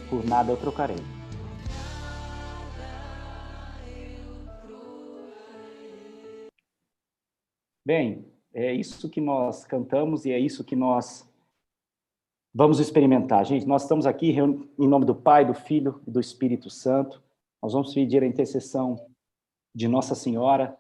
por nada eu trocarei. Bem, é isso que nós cantamos e é isso que nós vamos experimentar. Gente, nós estamos aqui em nome do Pai, do Filho e do Espírito Santo. Nós vamos pedir a intercessão de Nossa Senhora,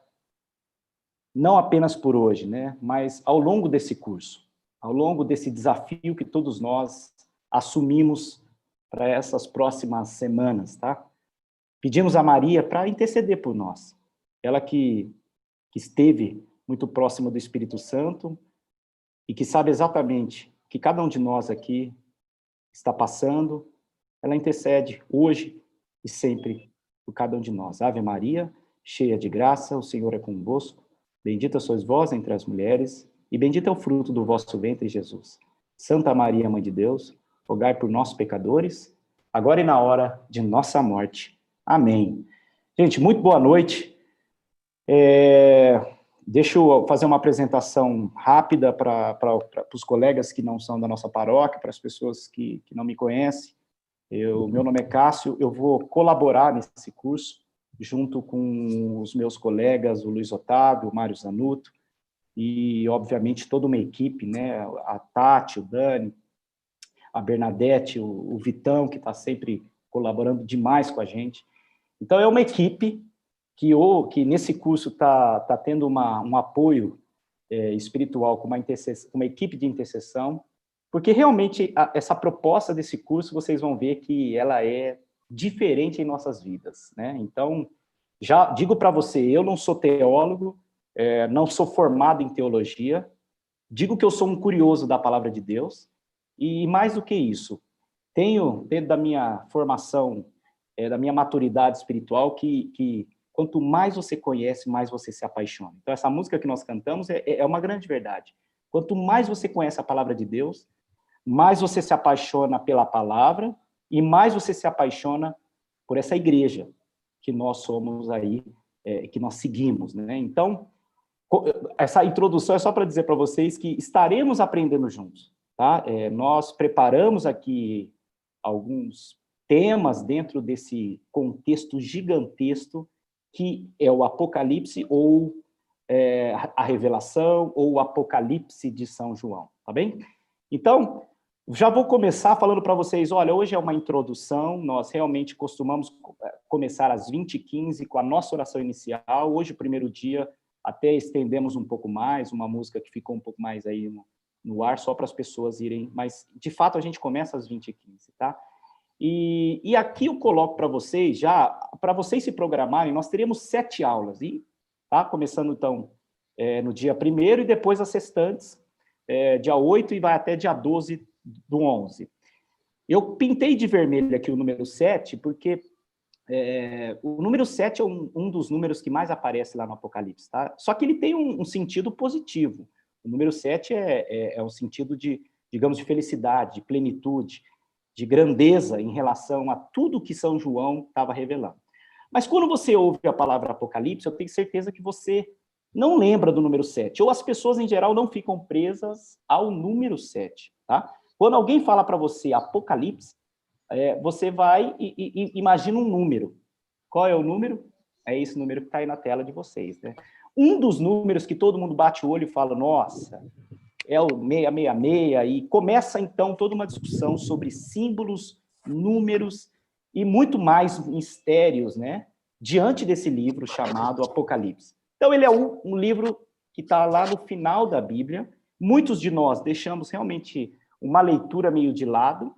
não apenas por hoje, né, mas ao longo desse curso, ao longo desse desafio que todos nós assumimos para essas próximas semanas, tá? Pedimos a Maria para interceder por nós. Ela que esteve muito próxima do Espírito Santo e que sabe exatamente o que cada um de nós aqui está passando, ela intercede hoje e sempre por cada um de nós. Ave Maria, cheia de graça, o Senhor é convosco. Bendita sois vós entre as mulheres, e bendito é o fruto do vosso ventre, Jesus. Santa Maria, Mãe de Deus, rogai por nós, pecadores, agora e na hora de nossa morte. Amém. Gente, muito boa noite. Deixa eu fazer uma apresentação rápida para os colegas que não são da nossa paróquia, para as pessoas que não me conhecem. Meu nome é Cássio, eu vou colaborar nesse curso, junto com os meus colegas, o Luiz Otávio, o Mário Zanuto, e, obviamente, toda uma equipe, né? A Tati, o Dani, a Bernadette, o Vitão, que está sempre colaborando demais com a gente. Então, é uma equipe que nesse curso está tendo um apoio espiritual com uma equipe de intercessão, porque realmente essa proposta desse curso, vocês vão ver que ela é diferente em nossas vidas, né? Então, já digo para você, eu não sou teólogo, não sou formado em teologia, digo que eu sou um curioso da palavra de Deus, e mais do que isso, tenho, dentro da minha formação, da minha maturidade espiritual, que quanto mais você conhece, mais você se apaixona. Então, essa música que nós cantamos é uma grande verdade. Quanto mais você conhece a palavra de Deus, mais você se apaixona pela palavra e mais você se apaixona por essa igreja que nós somos aí, que nós seguimos, né? Então, essa introdução é só para dizer para vocês que estaremos aprendendo juntos, tá? Nós preparamos aqui alguns temas dentro desse contexto gigantesco que é o Apocalipse ou a Revelação ou o Apocalipse de São João, tá bem? Então, já vou começar falando para vocês, olha, hoje é uma introdução, nós realmente costumamos começar às 20h15 com a nossa oração inicial, hoje, o primeiro dia, até estendemos um pouco mais, uma música que ficou um pouco mais aí no ar, só para as pessoas irem, mas, de fato, a gente começa às 20h15, tá? E aqui eu coloco para vocês, já, para vocês se programarem, nós teremos 7 aulas, tá? Começando, então, no dia 1º e depois as restantes, dia 8 e vai até dia 12 do 11. Eu pintei de vermelho aqui o número 7, porque o número 7 é um dos números que mais aparece lá no Apocalipse, tá? Só que ele tem um sentido positivo. O número 7 é um sentido de, digamos, de felicidade, de plenitude, de grandeza em relação a tudo que São João estava revelando. Mas quando você ouve a palavra Apocalipse, eu tenho certeza que você não lembra do número 7, ou as pessoas, em geral, não ficam presas ao número 7, tá? Quando alguém fala para você Apocalipse, você vai e imagina um número. Qual é o número? É esse número que está aí na tela de vocês, né? Um dos números que todo mundo bate o olho e fala, nossa, é o 666, e começa, então, toda uma discussão sobre símbolos, números e muito mais mistérios, né? Diante desse livro chamado Apocalipse. Então, ele é um livro que está lá no final da Bíblia. Muitos de nós deixamos realmente uma leitura meio de lado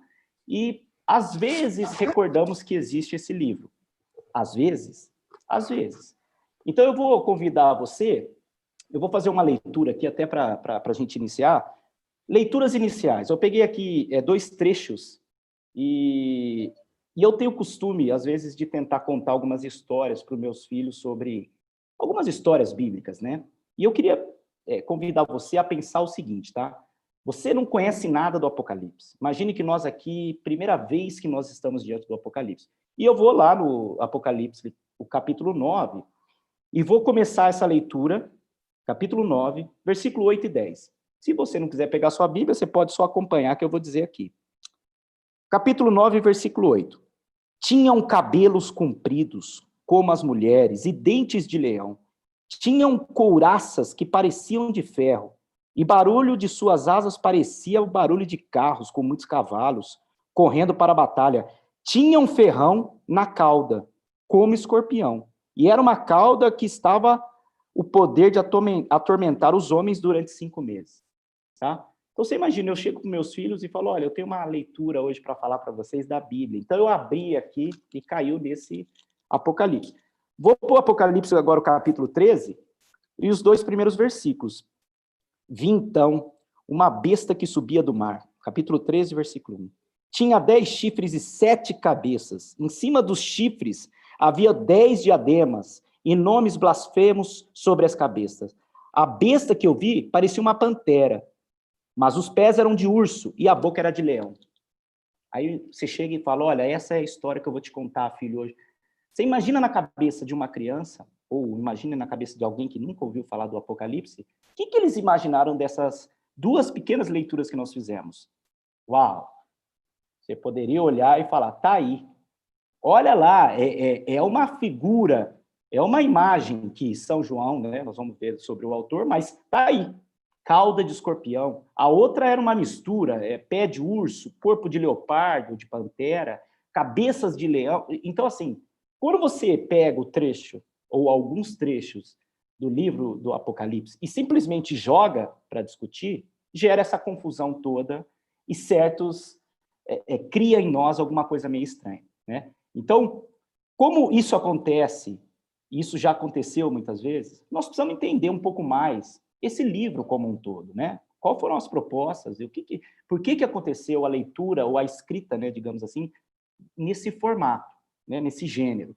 e, às vezes, recordamos que existe esse livro. Às vezes, às vezes. Então, eu vou convidar você, eu vou fazer uma leitura aqui até para a gente iniciar. Leituras iniciais. Eu peguei aqui 2 trechos e eu tenho o costume, às vezes, de tentar contar algumas histórias para os meus filhos sobre algumas histórias bíblicas, né? E eu queria convidar você a pensar o seguinte, tá? Você não conhece nada do Apocalipse. Imagine que nós aqui, primeira vez que nós estamos diante do Apocalipse. E eu vou lá no Apocalipse, o capítulo 9, e vou começar essa leitura, capítulo 9, versículo 8 e 10. Se você não quiser pegar sua Bíblia, você pode só acompanhar que eu vou dizer aqui. Capítulo 9, versículo 8. Tinham cabelos compridos, como as mulheres, e dentes de leão. Tinham couraças que pareciam de ferro, e barulho de suas asas parecia o barulho de carros com muitos cavalos, correndo para a batalha. Tinham ferrão na cauda, como escorpião. E era uma cauda que estava o poder de atormentar os homens durante 5 meses. Tá? Então, você imagina, eu chego com meus filhos e falo, olha, eu tenho uma leitura hoje para falar para vocês da Bíblia. Então, eu abri aqui e caiu nesse Apocalipse. Vou para o Apocalipse agora, o capítulo 13, e os 2 primeiros versículos. Vi, então, uma besta que subia do mar. Capítulo 13, versículo 1. Tinha 10 chifres e 7 cabeças. Em cima dos chifres havia 10 diademas e nomes blasfemos sobre as cabeças. A besta que eu vi parecia uma pantera, mas os pés eram de urso e a boca era de leão. Aí você chega e fala, olha, essa é a história que eu vou te contar, filho, hoje. Você imagina na cabeça de uma criança, ou imagina na cabeça de alguém que nunca ouviu falar do Apocalipse, o que eles imaginaram dessas 2 pequenas leituras que nós fizemos? Uau! Você poderia olhar e falar, tá aí. Olha lá, é uma figura, é uma imagem que São João, né, nós vamos ver sobre o autor, mas tá aí. Cauda de escorpião. A outra era uma mistura, pé de urso, corpo de leopardo, de pantera, cabeças de leão. Então, assim, quando você pega o trecho, ou alguns trechos do livro do Apocalipse, e simplesmente joga para discutir, gera essa confusão toda, e cria em nós alguma coisa meio estranha, né? Então, como isso acontece, isso já aconteceu muitas vezes, nós precisamos entender um pouco mais esse livro como um todo, né? Qual foram as propostas, e por que aconteceu a leitura ou a escrita, né, digamos assim, nesse formato, né, nesse gênero.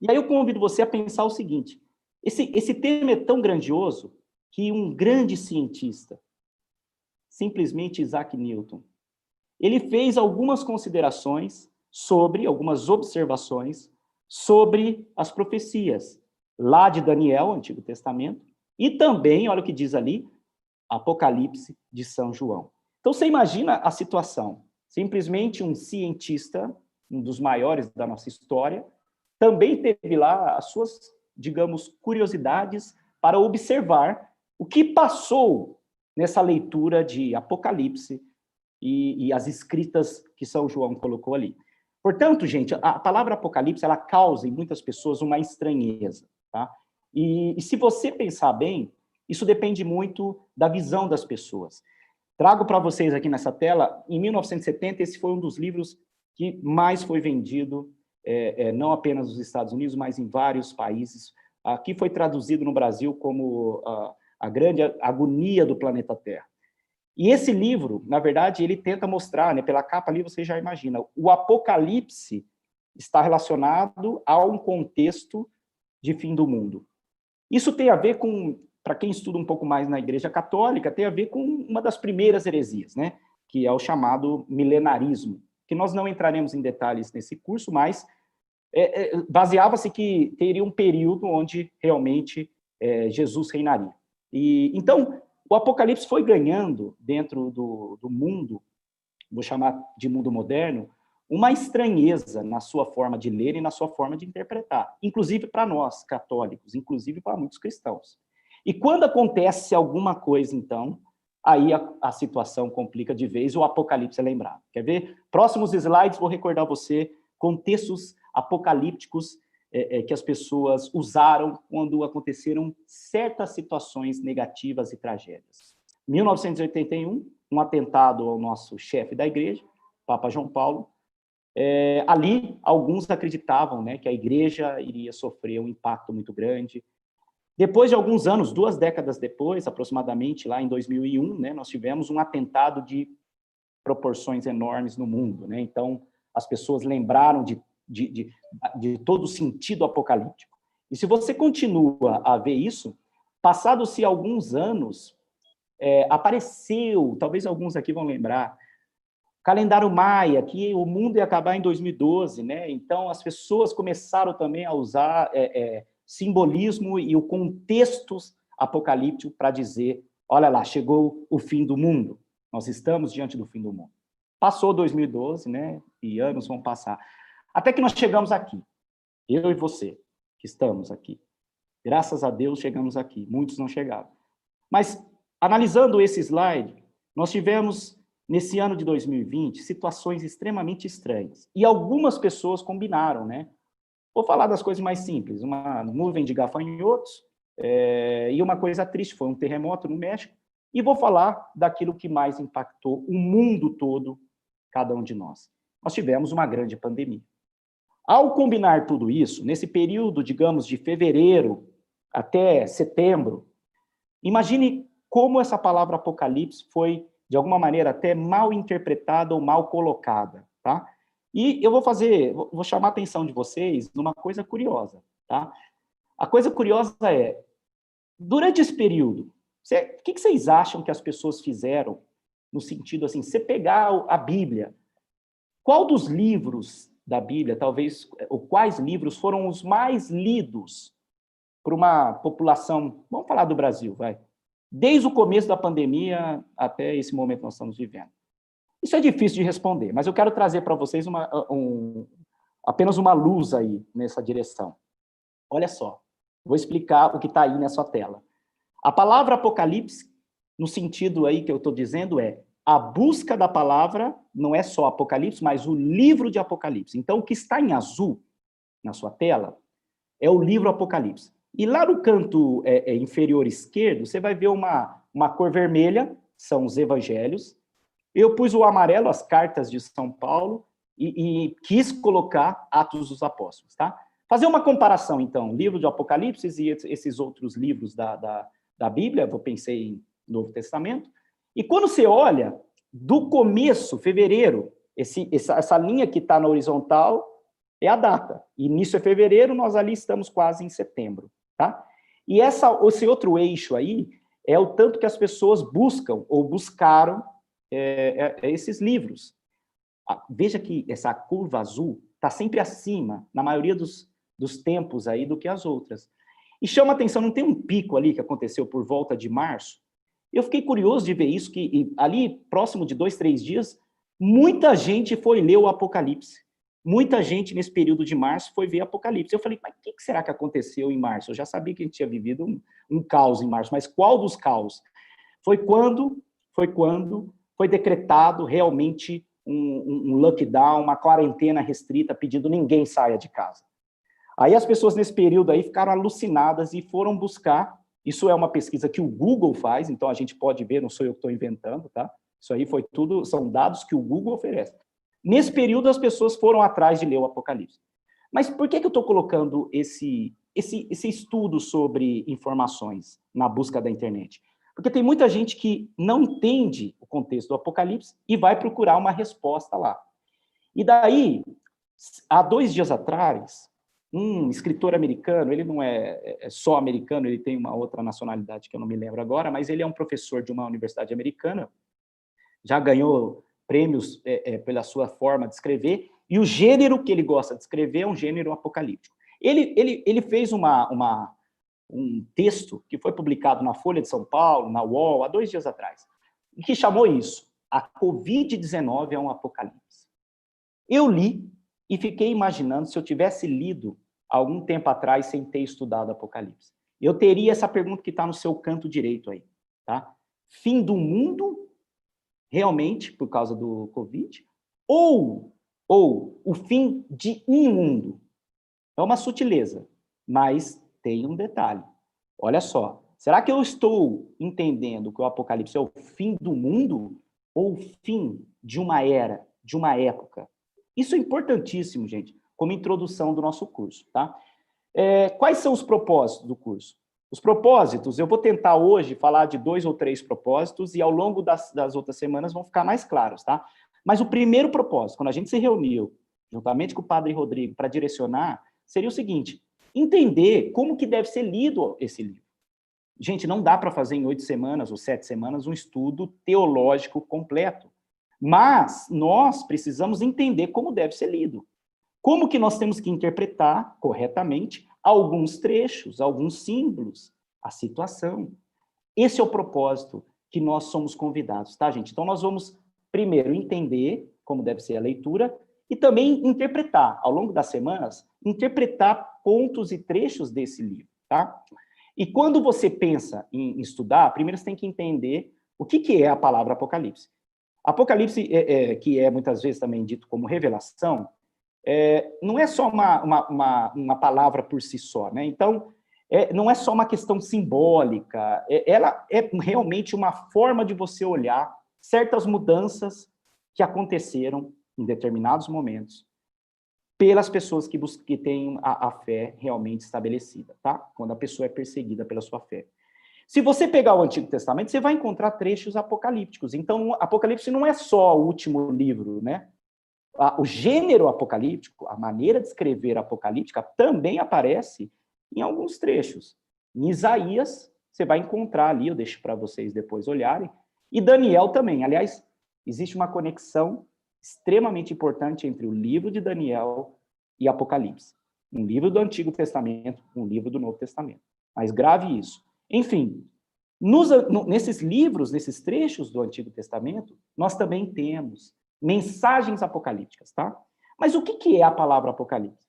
E aí eu convido você a pensar o seguinte, esse tema é tão grandioso que um grande cientista, simplesmente Isaac Newton, ele fez algumas considerações algumas observações sobre as profecias, lá de Daniel, Antigo Testamento, e também, olha o que diz ali, Apocalipse de São João. Então, você imagina a situação. Simplesmente um cientista, um dos maiores da nossa história, também teve lá as suas, digamos, curiosidades para observar o que passou nessa leitura de Apocalipse e as escritas que São João colocou ali. Portanto, gente, a palavra Apocalipse, ela causa em muitas pessoas uma estranheza, tá? E se você pensar bem, isso depende muito da visão das pessoas. Trago para vocês aqui nessa tela, em 1970, esse foi um dos livros que mais foi vendido, não apenas nos Estados Unidos, mas em vários países. Aqui foi traduzido no Brasil como a grande agonia do planeta Terra. E esse livro, na verdade, ele tenta mostrar, né, pela capa ali você já imagina, o Apocalipse está relacionado a um contexto de fim do mundo. Isso tem a ver com, para quem estuda um pouco mais na Igreja Católica, tem a ver com uma das primeiras heresias, né, que é o chamado milenarismo, que nós não entraremos em detalhes nesse curso, mas baseava-se que teria um período onde realmente Jesus reinaria. Então, o Apocalipse foi ganhando, dentro do mundo, vou chamar de mundo moderno, uma estranheza na sua forma de ler e na sua forma de interpretar, inclusive para nós, católicos, inclusive para muitos cristãos. E quando acontece alguma coisa, então, aí a situação complica de vez, o Apocalipse é lembrado. Quer ver? Próximos slides, vou recordar você contextos apocalípticos que as pessoas usaram quando aconteceram certas situações negativas e tragédias. 1981, um atentado ao nosso chefe da igreja, Papa João Paulo. Ali, alguns acreditavam, né, que a igreja iria sofrer um impacto muito grande. Depois de alguns anos, 2 décadas depois, aproximadamente, lá em 2001, né, nós tivemos um atentado de proporções enormes no mundo, né? Então, as pessoas lembraram de todo o sentido apocalíptico. E se você continua a ver isso, passados-se alguns anos, apareceu, talvez alguns aqui vão lembrar, calendário maia, que o mundo ia acabar em 2012, né? Então, as pessoas começaram também a usar simbolismo e o contexto apocalíptico para dizer, olha lá, chegou o fim do mundo, nós estamos diante do fim do mundo. Passou 2012, né? E anos vão passar. Até que nós chegamos aqui. Eu e você, que estamos aqui. Graças a Deus chegamos aqui. Muitos não chegaram. Mas, analisando esse slide, nós tivemos, nesse ano de 2020, situações extremamente estranhas. E algumas pessoas combinaram, né? Vou falar das coisas mais simples. Uma nuvem de gafanhotos, e uma coisa triste, foi um terremoto no México. E vou falar daquilo que mais impactou o mundo todo, cada um de nós. Nós tivemos uma grande pandemia. Ao combinar tudo isso, nesse período, digamos, de fevereiro até setembro, imagine como essa palavra apocalipse foi, de alguma maneira, até mal interpretada ou mal colocada, tá? E eu vou chamar a atenção de vocês numa coisa curiosa, tá? A coisa curiosa é, durante esse período, o que vocês acham que as pessoas fizeram no sentido, assim, você pegar a Bíblia, qual dos livros da Bíblia, talvez, ou quais livros foram os mais lidos por uma população, vamos falar do Brasil, vai, desde o começo da pandemia até esse momento que nós estamos vivendo? Isso é difícil de responder, mas eu quero trazer para vocês apenas uma luz aí nessa direção. Olha só, vou explicar o que está aí nessa tela. A palavra Apocalipse, no sentido aí que eu estou dizendo, é a busca da palavra, não é só Apocalipse, mas o livro de Apocalipse. Então, o que está em azul na sua tela é o livro Apocalipse. E lá no canto inferior esquerdo, você vai ver uma cor vermelha, são os evangelhos. Eu pus o amarelo, as cartas de São Paulo, e quis colocar Atos dos Apóstolos, tá? Fazer uma comparação, então, livro de Apocalipse e esses outros livros da Bíblia, eu pensei em Novo Testamento, e quando você olha, do começo, fevereiro, essa linha que está na horizontal é a data. Início é fevereiro, nós ali estamos quase em setembro, tá? E esse outro eixo aí é o tanto que as pessoas buscam ou buscaram esses livros. Veja que essa curva azul está sempre acima, na maioria dos tempos aí, do que as outras. E chama atenção, não tem um pico ali que aconteceu por volta de março? Eu fiquei curioso de ver isso, que ali, próximo de 2, 3 dias, muita gente foi ler o Apocalipse. Muita gente, nesse período de março, foi ver Apocalipse. Eu falei, mas o que será que aconteceu em março? Eu já sabia que a gente tinha vivido um caos em março, mas qual dos caos? Foi quando foi decretado realmente um lockdown, uma quarentena restrita, pedindo ninguém saia de casa. Aí as pessoas nesse período aí ficaram alucinadas e foram buscar. Isso é uma pesquisa que o Google faz, então a gente pode ver, não sou eu que estou inventando, tá? Isso aí foi tudo, são dados que o Google oferece. Nesse período as pessoas foram atrás de ler o Apocalipse. Mas por que eu estou colocando esse estudo sobre informações na busca da internet? Porque tem muita gente que não entende o contexto do Apocalipse e vai procurar uma resposta lá. E daí, há 2 dias atrás, um escritor americano, ele não é só americano, ele tem uma outra nacionalidade que eu não me lembro agora, mas ele é um professor de uma universidade americana, já ganhou prêmios pela sua forma de escrever, e o gênero que ele gosta de escrever é um gênero apocalíptico. Ele fez um texto que foi publicado na Folha de São Paulo, na UOL, há 2 dias atrás, e que chamou isso, a Covid-19 é um apocalipse. Eu li e fiquei imaginando se eu tivesse lido algum tempo atrás sem ter estudado Apocalipse. Eu teria essa pergunta que está no seu canto direito aí, tá? Fim do mundo, realmente, por causa do Covid? Ou o fim de um mundo? É uma sutileza, mas tem um detalhe. Olha só, será que eu estou entendendo que o Apocalipse é o fim do mundo ou o fim de uma era, de uma época? Isso é importantíssimo, gente, como introdução do nosso curso, tá? Quais são os propósitos do curso? Os propósitos, eu vou tentar hoje falar de 2 ou 3 propósitos e ao longo das outras semanas vão ficar mais claros, tá? Mas o primeiro propósito, quando a gente se reuniu, juntamente com o Padre Rodrigo, para direcionar, seria o seguinte, entender como que deve ser lido esse livro. Gente, não dá para fazer em 8 semanas ou 7 semanas um estudo teológico completo. Mas nós precisamos entender como deve ser lido. Como que nós temos que interpretar corretamente alguns trechos, alguns símbolos, a situação. Esse é o propósito que nós somos convidados, tá, gente? Então, nós vamos primeiro, entender como deve ser a leitura e também interpretar, ao longo das semanas, interpretar pontos e trechos desse livro, tá? E quando você pensa em estudar, primeiro você tem que entender o que é a palavra Apocalipse. Apocalipse, que é muitas vezes também dito como revelação, não é só uma palavra por si só, né? Então, não é só uma questão simbólica, ela é realmente uma forma de você olhar certas mudanças que aconteceram em determinados momentos pelas pessoas que têm a fé realmente estabelecida, tá? Quando a pessoa é perseguida pela sua fé. Se você pegar o Antigo Testamento, você vai encontrar trechos apocalípticos. Então, Apocalipse não é só o último livro, né? O gênero apocalíptico, a maneira de escrever apocalíptica, também aparece em alguns trechos. Em Isaías, você vai encontrar ali, eu deixo para vocês depois olharem, e Daniel também. Aliás, existe uma conexão extremamente importante entre o livro de Daniel e Apocalipse. Um livro do Antigo Testamento, um livro do Novo Testamento. Mas grave isso. Enfim, nesses livros, nesses trechos do Antigo Testamento, nós também temos mensagens apocalípticas, tá? Mas o que é a palavra Apocalipse?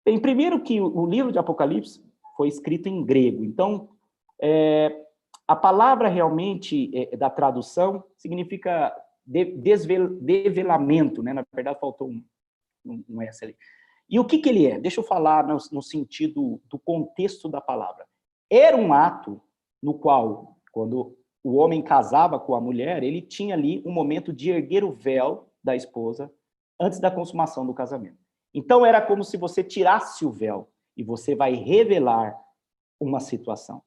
Bem, primeiro que o livro de Apocalipse foi escrito em grego, então a palavra realmente da tradução significa develamento, né? Na verdade, faltou um S ali. E o que ele é? Deixa eu falar no sentido do contexto da palavra. Era um ato no qual, quando o homem casava com a mulher, ele tinha ali um momento de erguer o véu da esposa antes da consumação do casamento. Então, era como se você tirasse o véu e você vai revelar uma situação.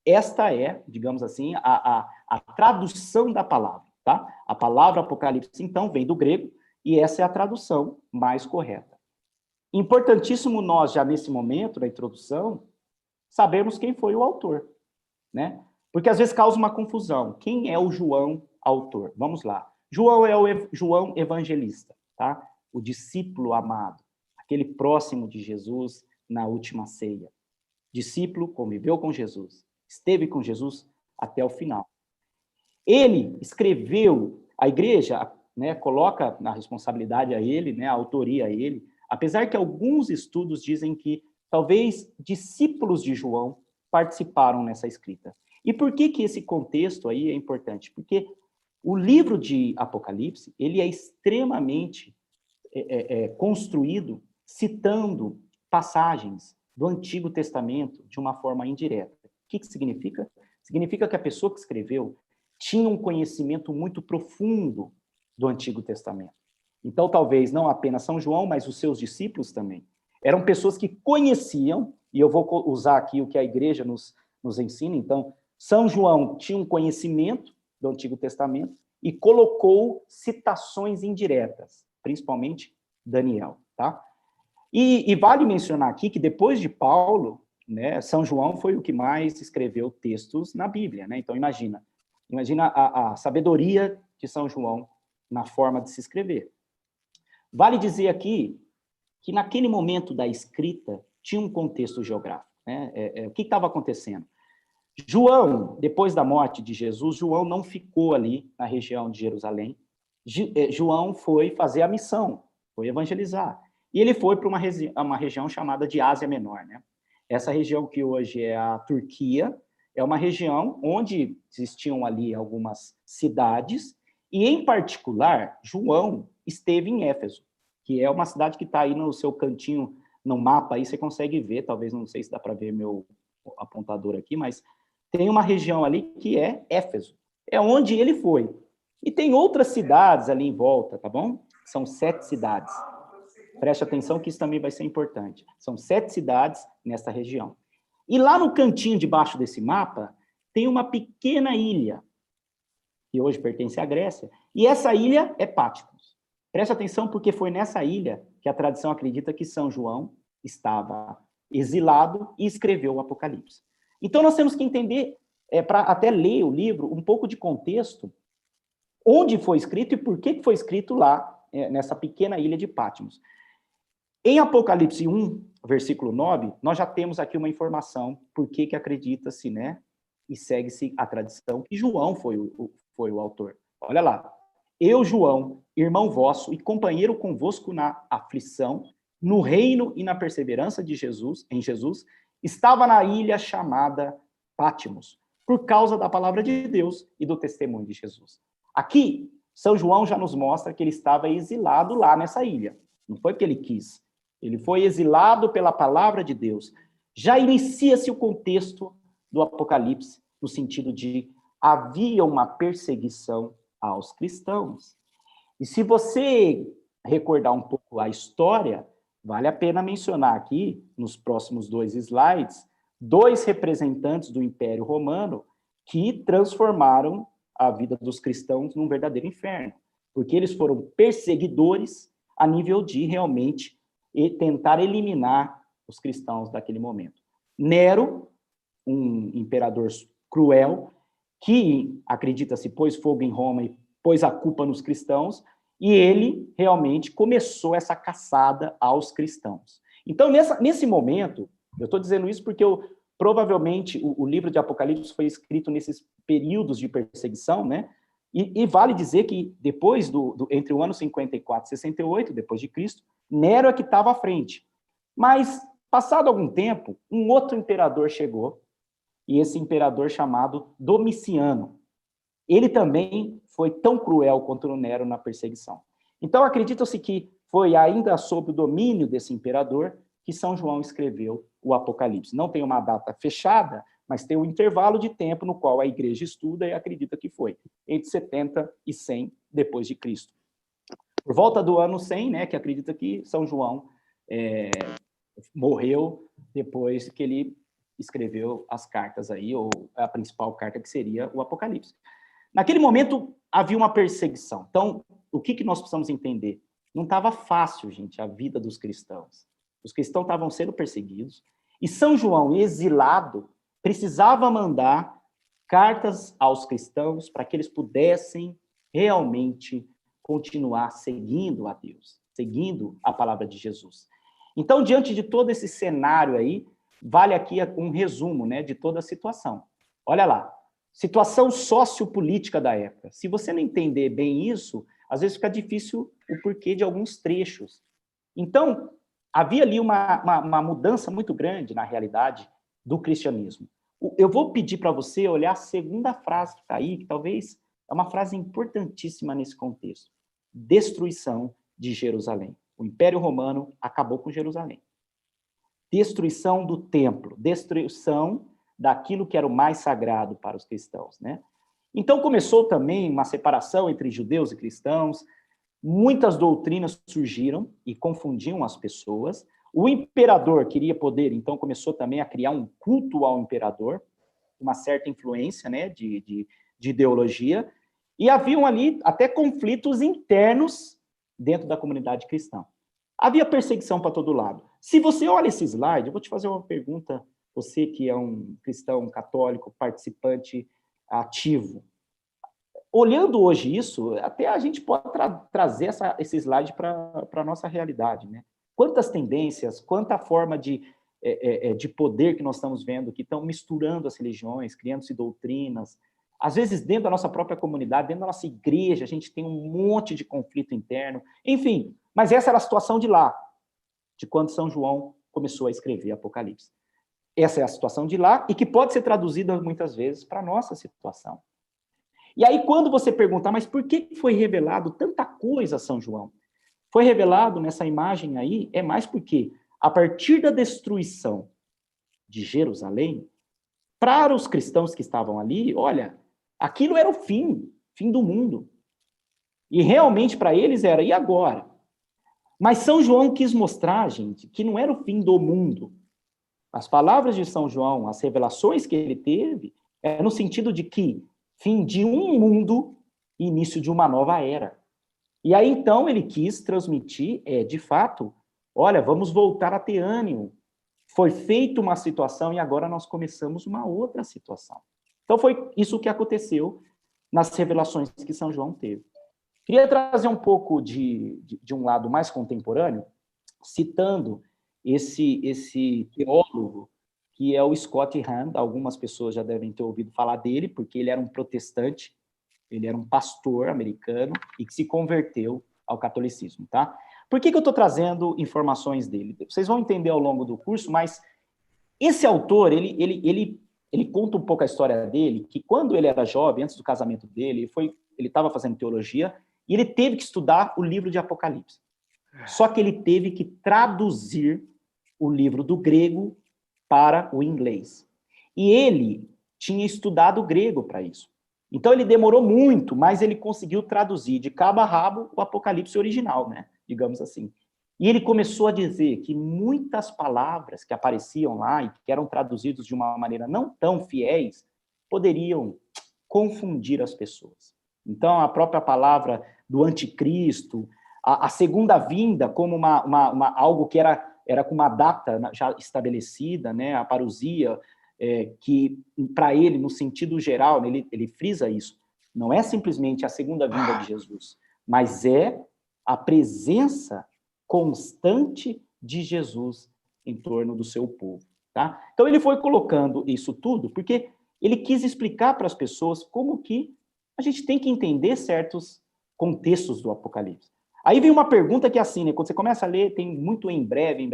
Esta é, digamos assim, a tradução da palavra, tá? A palavra Apocalipse, então, vem do grego e essa é a tradução mais correta. Importantíssimo nós, já nesse momento, na introdução, sabermos quem foi o autor, né? Porque às vezes causa uma confusão. Quem é o João autor? Vamos lá. João é o João evangelista, tá? O discípulo amado, aquele próximo de Jesus na última ceia. Discípulo, conviveu com Jesus, esteve com Jesus até o final. Ele escreveu, a igreja, né, coloca na responsabilidade a ele, né, a autoria a ele, apesar que alguns estudos dizem que talvez discípulos de João participaram nessa escrita. E por que esse contexto aí é importante? Porque o livro de Apocalipse, ele é extremamente construído citando passagens do Antigo Testamento de uma forma indireta. O que significa? Significa que a pessoa que escreveu tinha um conhecimento muito profundo do Antigo Testamento. Então, talvez não apenas São João, mas os seus discípulos também. Eram pessoas que conheciam, e eu vou usar aqui o que a igreja nos ensina. Então, São João tinha um conhecimento do Antigo Testamento e colocou citações indiretas, principalmente Daniel, tá? E vale mencionar aqui que depois de Paulo, né, São João foi o que mais escreveu textos na Bíblia, né? Então, imagina a sabedoria de São João na forma de se escrever. Vale dizer aqui que naquele momento da escrita tinha um contexto geográfico, né? O que estava acontecendo? João, depois da morte de Jesus, João não ficou ali na região de Jerusalém. João foi fazer a missão, foi evangelizar. E ele foi para uma região chamada de Ásia Menor, né? Essa região que hoje é a Turquia, é uma região onde existiam ali algumas cidades, e, em particular, João esteve em Éfeso, que é uma cidade que está aí no seu cantinho, no mapa, aí você consegue ver, talvez, não sei se dá para ver meu apontador aqui, mas tem uma região ali que é Éfeso, é onde ele foi. E tem outras cidades ali em volta, tá bom? São 7 cidades. Preste atenção que isso também vai ser importante. São 7 cidades nessa região. E lá no cantinho debaixo desse mapa, tem uma pequena ilha, que hoje pertence à Grécia, e essa ilha é Patmos. Preste atenção porque foi nessa ilha que a tradição acredita que São João estava exilado e escreveu o Apocalipse. Então, nós temos que entender, para até ler o livro, um pouco de contexto, onde foi escrito e por que foi escrito lá, nessa pequena ilha de Patmos. Em Apocalipse 1, versículo 9, nós já temos aqui uma informação por que acredita-se, né, e segue-se a tradição que João foi o autor. Olha lá. eu, João, irmão vosso e companheiro convosco na aflição, no reino e na perseverança de Jesus, em Jesus, estava na ilha chamada Pátimos, por causa da palavra de Deus e do testemunho de Jesus. Aqui, São João já nos mostra que ele estava exilado lá nessa ilha. Não foi porque ele quis. Ele foi exilado pela palavra de Deus. Já inicia-se o contexto do Apocalipse, no sentido de havia uma perseguição aos cristãos. E se você recordar um pouco a história, vale a pena mencionar aqui, nos próximos 2 slides, 2 representantes do Império Romano que transformaram a vida dos cristãos num verdadeiro inferno, porque eles foram perseguidores a nível de realmente tentar eliminar os cristãos daquele momento. Nero, um imperador cruel, que, acredita-se, pôs fogo em Roma e pôs a culpa nos cristãos, e ele realmente começou essa caçada aos cristãos. Então, nesse momento, eu estou dizendo isso porque provavelmente o livro de Apocalipse foi escrito nesses períodos de perseguição, né? E vale dizer que depois, entre o ano 54 e 68, depois de Cristo, Nero é que estava à frente. Mas, passado algum tempo, um outro imperador chegou, e esse imperador chamado Domiciano. Ele também foi tão cruel quanto o Nero na perseguição. Então, acredita-se que foi ainda sob o domínio desse imperador que São João escreveu o Apocalipse. Não tem uma data fechada, mas tem um intervalo de tempo no qual a igreja estuda e acredita que foi entre 70 e 100 depois de Cristo. Por volta do ano 100, né, que acredita que São João morreu depois que ele escreveu as cartas aí, ou a principal carta que seria o Apocalipse. Naquele momento, havia uma perseguição. Então, o que nós precisamos entender? Não estava fácil, gente, a vida dos cristãos. Os cristãos estavam sendo perseguidos, e São João, exilado, precisava mandar cartas aos cristãos para que eles pudessem realmente continuar seguindo a Deus, seguindo a palavra de Jesus. Então, diante de todo esse cenário aí, vale aqui um resumo, né, de toda a situação. Olha lá, situação sociopolítica da época. Se você não entender bem isso, às vezes fica difícil o porquê de alguns trechos. Então, havia ali uma mudança muito grande na realidade do cristianismo. Eu vou pedir para você olhar a segunda frase que está aí, que talvez é uma frase importantíssima nesse contexto. Destruição de Jerusalém. O Império Romano acabou com Jerusalém. Destruição do templo, destruição daquilo que era o mais sagrado para os cristãos, né? Então começou também uma separação entre judeus e cristãos, muitas doutrinas surgiram e confundiam as pessoas. O imperador queria poder, então começou também a criar um culto ao imperador, uma certa influência, né, de ideologia, e haviam ali até conflitos internos dentro da comunidade cristã. Havia perseguição para todo lado. Se você olha esse slide, eu vou te fazer uma pergunta, você que é um cristão católico, participante ativo. Olhando hoje isso, até a gente pode trazer esse slide para a nossa realidade, né? Quantas tendências, quanta forma de poder que nós estamos vendo, que estão misturando as religiões, criando-se doutrinas. Às vezes, dentro da nossa própria comunidade, dentro da nossa igreja, a gente tem um monte de conflito interno. Enfim, mas essa era a situação de lá, de quando São João começou a escrever Apocalipse. Essa é a situação de lá e que pode ser traduzida muitas vezes para a nossa situação. E aí, quando você perguntar, mas por que foi revelado tanta coisa a São João? Foi revelado nessa imagem aí, é mais porque, a partir da destruição de Jerusalém, para os cristãos que estavam ali, olha, aquilo era o fim do mundo. E realmente para eles era, e agora? Mas São João quis mostrar, gente, que não era o fim do mundo. As palavras de São João, as revelações que ele teve, é no sentido de que fim de um mundo e início de uma nova era. E aí, então, ele quis transmitir, de fato, olha, vamos voltar a ter ânimo. Foi feita uma situação e agora nós começamos uma outra situação. Então, foi isso que aconteceu nas revelações que São João teve. Queria trazer um pouco de um lado mais contemporâneo, citando esse teólogo, que é o Scott Hahn. Algumas pessoas já devem ter ouvido falar dele, porque ele era um protestante Ele era um pastor americano e que se converteu ao catolicismo, tá? Por que eu estou trazendo informações dele? Vocês vão entender ao longo do curso, mas esse autor, ele conta um pouco a história dele, que quando ele era jovem, antes do casamento dele, ele estava fazendo teologia, e ele teve que estudar o livro de Apocalipse. Só que ele teve que traduzir o livro do grego para o inglês. E ele tinha estudado grego para isso. Então ele demorou muito, mas ele conseguiu traduzir de cabo a rabo o Apocalipse original, né? Digamos assim. E ele começou a dizer que muitas palavras que apareciam lá e que eram traduzidas de uma maneira não tão fiéis poderiam confundir as pessoas. Então, a própria palavra do anticristo, a segunda vinda como algo que era com uma data já estabelecida, né? A parousia, que para ele, no sentido geral, ele frisa isso, não é simplesmente a segunda vinda de Jesus, mas é a presença constante de Jesus em torno do seu povo, tá? Então ele foi colocando isso tudo porque ele quis explicar para as pessoas como que a gente tem que entender certos contextos do Apocalipse. Aí vem uma pergunta que é assim, né? Quando você começa a ler, tem muito em breve,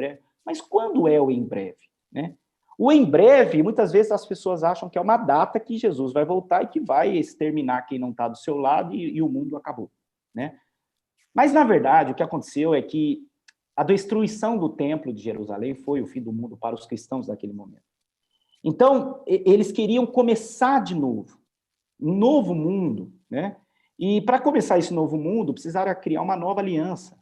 mas quando é o em breve, né? O em breve, muitas vezes as pessoas acham que é uma data que Jesus vai voltar e que vai exterminar quem não está do seu lado e o mundo acabou, né? Mas, na verdade, o que aconteceu é que a destruição do templo de Jerusalém foi o fim do mundo para os cristãos naquele momento. Então, eles queriam começar de novo, um novo mundo, né? E para começar esse novo mundo, precisaram criar uma nova aliança.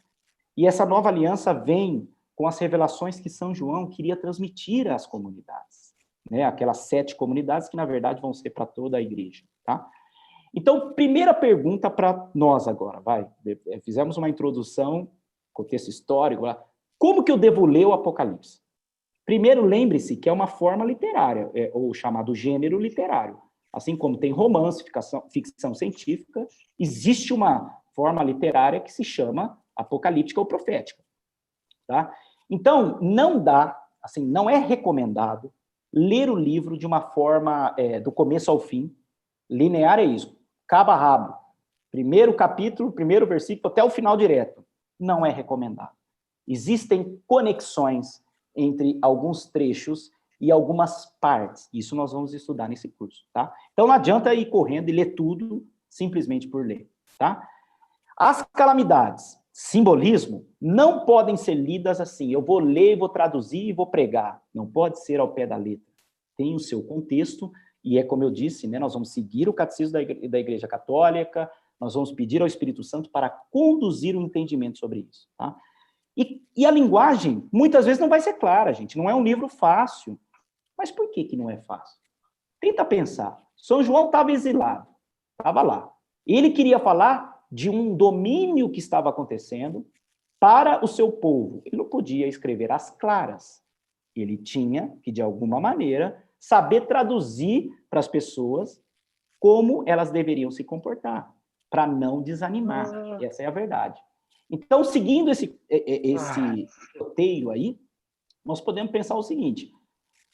E essa nova aliança vem com as revelações que São João queria transmitir às comunidades, né? Aquelas 7 comunidades que, na verdade, vão ser para toda a igreja, tá? Então, primeira pergunta para nós agora, vai. Fizemos uma introdução, contexto histórico, como que eu devo ler o Apocalipse? Primeiro, lembre-se que é uma forma literária, ou chamado gênero literário. Assim como tem romance, ficção científica, existe uma forma literária que se chama apocalíptica ou profética. Tá? Então, não é recomendado ler o livro de uma forma do começo ao fim. Linear é isso, cabo a rabo. Primeiro capítulo, primeiro versículo, até o final direto. Não é recomendado. Existem conexões entre alguns trechos e algumas partes. Isso nós vamos estudar nesse curso, tá? Então não adianta ir correndo e ler tudo simplesmente por ler, tá? As calamidades, simbolismo, não podem ser lidas assim. Eu vou ler, vou traduzir e vou pregar. Não pode ser ao pé da letra. Tem o seu contexto e é como eu disse, né? Nós vamos seguir o catecismo da Igreja Católica, nós vamos pedir ao Espírito Santo para conduzir o entendimento sobre isso, tá? E a linguagem, muitas vezes, não vai ser clara, gente. Não é um livro fácil. Mas por que não é fácil? Tenta pensar. São João estava exilado. Estava lá. Ele queria falar de um domínio que estava acontecendo para o seu povo. Ele não podia escrever às claras. Ele tinha que, de alguma maneira, saber traduzir para as pessoas como elas deveriam se comportar, para não desanimar. Essa é a verdade. Então, seguindo esse roteiro aí, nós podemos pensar o seguinte: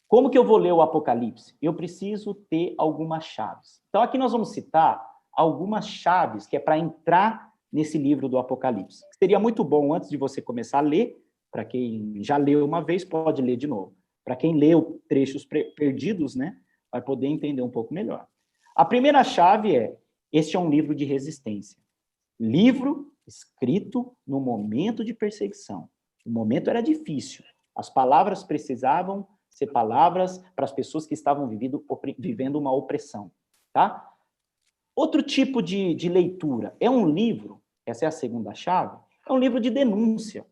como que eu vou ler o Apocalipse? Eu preciso ter algumas chaves. Então, aqui nós vamos citar algumas chaves que é para entrar nesse livro do Apocalipse. Seria muito bom, antes de você começar a ler, para quem já leu uma vez, pode ler de novo. Para quem leu trechos perdidos, né, vai poder entender um pouco melhor. A primeira chave é: este é um livro de resistência. Livro escrito no momento de perseguição. O momento era difícil. As palavras precisavam ser palavras para as pessoas que estavam vivendo uma opressão, tá? Outro tipo de leitura é um livro, essa é a segunda chave, é um livro de denúncia.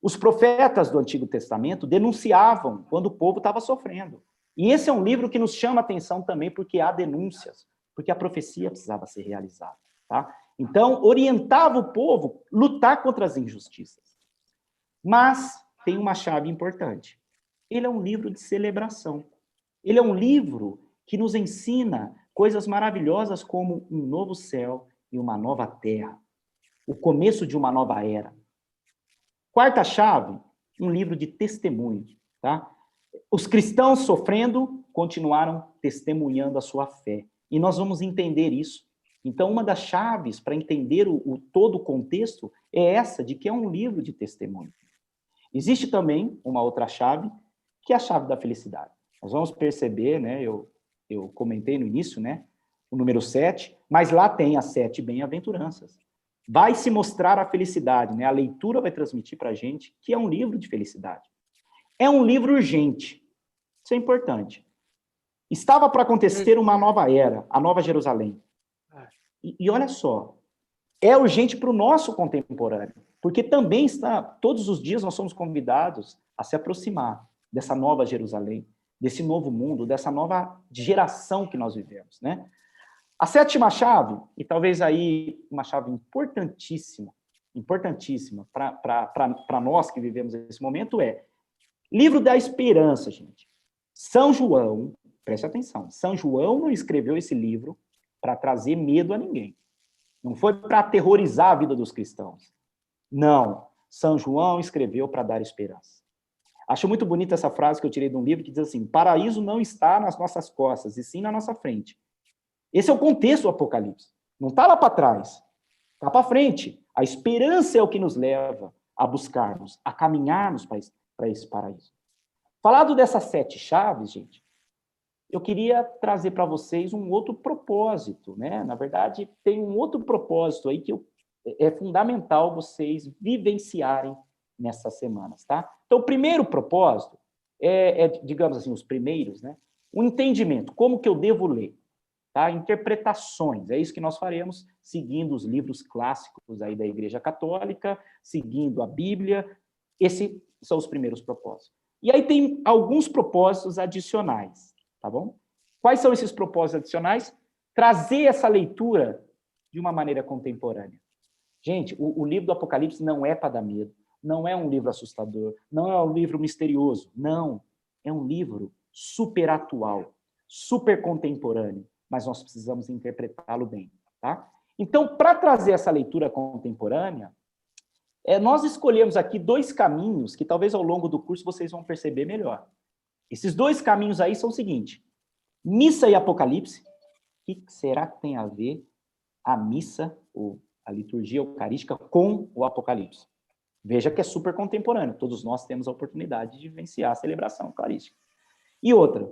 Os profetas do Antigo Testamento denunciavam quando o povo estava sofrendo. E esse é um livro que nos chama a atenção também porque há denúncias, porque a profecia precisava ser realizada, tá? Então, orientava o povo a lutar contra as injustiças. Mas tem uma chave importante. Ele é um livro de celebração. Ele é um livro que nos ensina coisas maravilhosas como um novo céu e uma nova terra. O começo de uma nova era. Quarta chave, um livro de testemunho, tá? Os cristãos sofrendo continuaram testemunhando a sua fé. E nós vamos entender isso Então, uma das chaves para entender todo o contexto é essa, de que é um livro de testemunho. Existe também uma outra chave, que é a chave da felicidade. Nós vamos perceber, né, eu comentei no início, né, o número 7, mas lá tem as 7 bem-aventuranças. Vai se mostrar a felicidade, né? A leitura vai transmitir para a gente que é um livro de felicidade. É um livro urgente. Isso é importante. Estava para acontecer uma nova era, a Nova Jerusalém. E olha só, é urgente para o nosso contemporâneo, porque também todos os dias nós somos convidados a se aproximar dessa nova Jerusalém, desse novo mundo, dessa nova geração que nós vivemos, né? A sétima chave, e talvez aí uma chave importantíssima para nós que vivemos esse momento é livro da esperança, gente. São João, preste atenção, São João não escreveu esse livro para trazer medo a ninguém. Não foi para aterrorizar a vida dos cristãos. Não. São João escreveu para dar esperança. Acho muito bonita essa frase que eu tirei de um livro que diz assim: paraíso não está nas nossas costas, e sim na nossa frente. Esse é o contexto do Apocalipse. Não está lá para trás, está para frente. A esperança é o que nos leva a buscarmos, a caminharmos para esse paraíso. Falado dessas 7 chaves, gente, eu queria trazer para vocês um outro propósito, né? Na verdade, tem um outro propósito aí que é fundamental vocês vivenciarem nessas semanas, tá? Então, o primeiro propósito digamos assim, os primeiros, né? O entendimento, como que eu devo ler, tá? Interpretações, é isso que nós faremos, seguindo os livros clássicos aí da Igreja Católica, seguindo a Bíblia. Esses são os primeiros propósitos. E aí tem alguns propósitos adicionais, tá bom? Quais são esses propósitos adicionais? Trazer essa leitura de uma maneira contemporânea. Gente, o livro do Apocalipse não é para dar medo, não é um livro assustador, não é um livro misterioso, não. É um livro super atual, super contemporâneo, mas nós precisamos interpretá-lo bem, tá? Então, para trazer essa leitura contemporânea, nós escolhemos aqui 2 caminhos que talvez ao longo do curso vocês vão perceber melhor. Esses 2 caminhos aí são o seguinte: missa e Apocalipse. O que será que tem a ver a missa, ou a liturgia eucarística, com o Apocalipse? Veja que é super contemporâneo. Todos nós temos a oportunidade de vivenciar a celebração eucarística. E outra,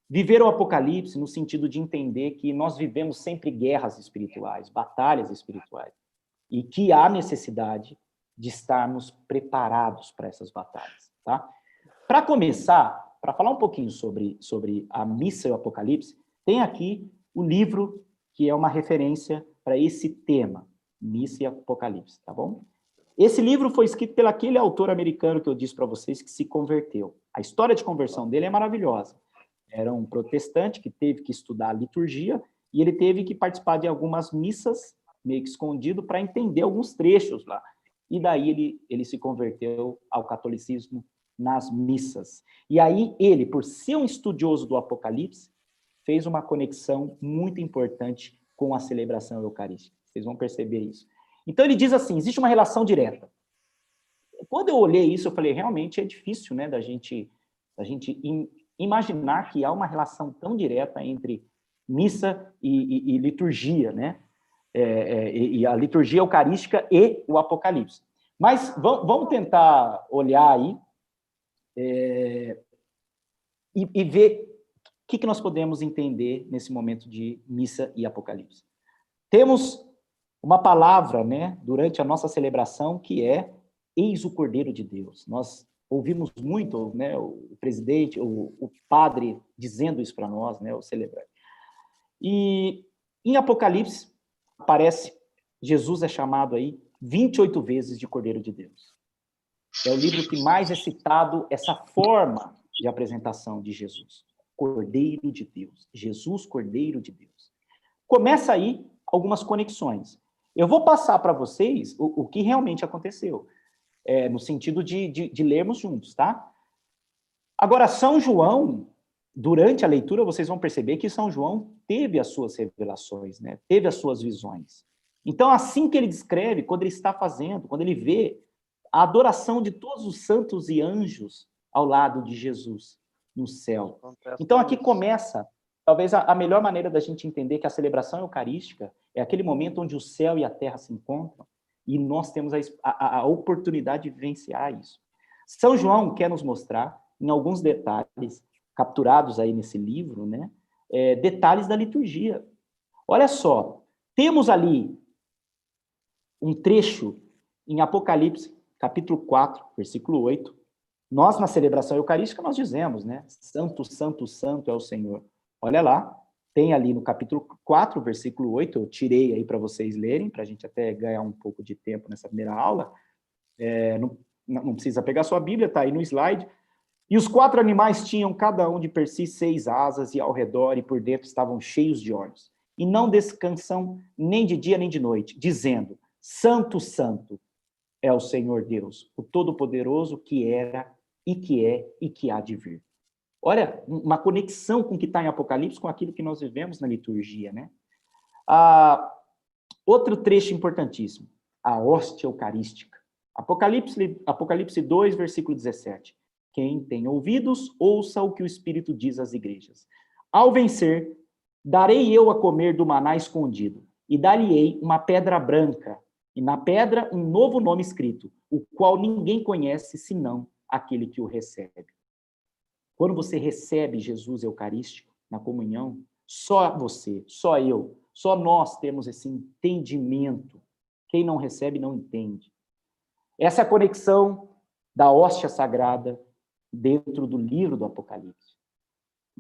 viver o Apocalipse no sentido de entender que nós vivemos sempre guerras espirituais, batalhas espirituais, e que há necessidade de estarmos preparados para essas batalhas, tá? Para começar, para falar um pouquinho sobre a missa e o Apocalipse, tem aqui o livro que é uma referência para esse tema, missa e Apocalipse, tá bom? Esse livro foi escrito pelo aquele autor americano que eu disse para vocês que se converteu. A história de conversão dele é maravilhosa. Era um protestante que teve que estudar a liturgia e ele teve que participar de algumas missas, meio que escondido, para entender alguns trechos lá. E daí ele se converteu ao catolicismo nas missas. E aí ele, por ser um estudioso do Apocalipse, fez uma conexão muito importante com a celebração eucarística. Vocês vão perceber isso. Então ele diz assim, existe uma relação direta. Quando eu olhei isso, eu falei, realmente é difícil, né, da gente imaginar que há uma relação tão direta entre missa e liturgia, né? E a liturgia eucarística e o Apocalipse. Mas vamos tentar olhar aí e ver o que nós podemos entender nesse momento de missa e Apocalipse. Temos uma palavra, né, durante a nossa celebração, que é eis o Cordeiro de Deus. Nós ouvimos muito, né, o presidente, o padre dizendo isso para nós, né, o celebrante. E em Apocalipse aparece, Jesus é chamado aí 28 vezes de Cordeiro de Deus. É o livro que mais é citado essa forma de apresentação de Jesus. Cordeiro de Deus. Jesus, Cordeiro de Deus. Começa aí algumas conexões. Eu vou passar para vocês o que realmente aconteceu, no sentido de lermos juntos, tá? Agora, São João, durante a leitura, vocês vão perceber que São João teve as suas revelações, né? Teve as suas visões. Então, assim que ele descreve, quando ele está fazendo, quando ele vê a adoração de todos os santos e anjos ao lado de Jesus no céu. Então, aqui começa, talvez, a melhor maneira da gente entender que a celebração eucarística É aquele momento onde o céu e a terra se encontram e nós temos a oportunidade de vivenciar isso. São João quer nos mostrar, em alguns detalhes, capturados aí nesse livro, né, detalhes da liturgia. Olha só, temos ali um trecho em Apocalipse, capítulo 4, versículo 8. Nós, na celebração eucarística, nós dizemos, né? Santo, santo, santo é o Senhor. Olha lá, tem ali no capítulo 4, versículo 8, eu tirei aí para vocês lerem, para a gente até ganhar um pouco de tempo nessa primeira aula. Não precisa pegar sua Bíblia, está aí no slide. E os 4 animais tinham cada um de per si 6 asas, e ao redor e por dentro estavam cheios de olhos. E não descansam nem de dia nem de noite, dizendo: Santo, santo é o Senhor Deus, o Todo-Poderoso, que era e que é e que há de vir. Olha, uma conexão com o que está em Apocalipse, com aquilo que nós vivemos na liturgia, né? Outro trecho importantíssimo, a hóstia eucarística. Apocalipse 2, versículo 17. Quem tem ouvidos, ouça o que o Espírito diz às igrejas. Ao vencer, darei eu a comer do maná escondido, e dar-lhe-ei uma pedra branca, e na pedra um novo nome escrito, o qual ninguém conhece, senão aquele que o recebe. Quando você recebe Jesus Eucarístico na comunhão, só você, só eu, só nós temos esse entendimento. Quem não recebe, não entende. Essa é a conexão da hóstia sagrada dentro do livro do Apocalipse.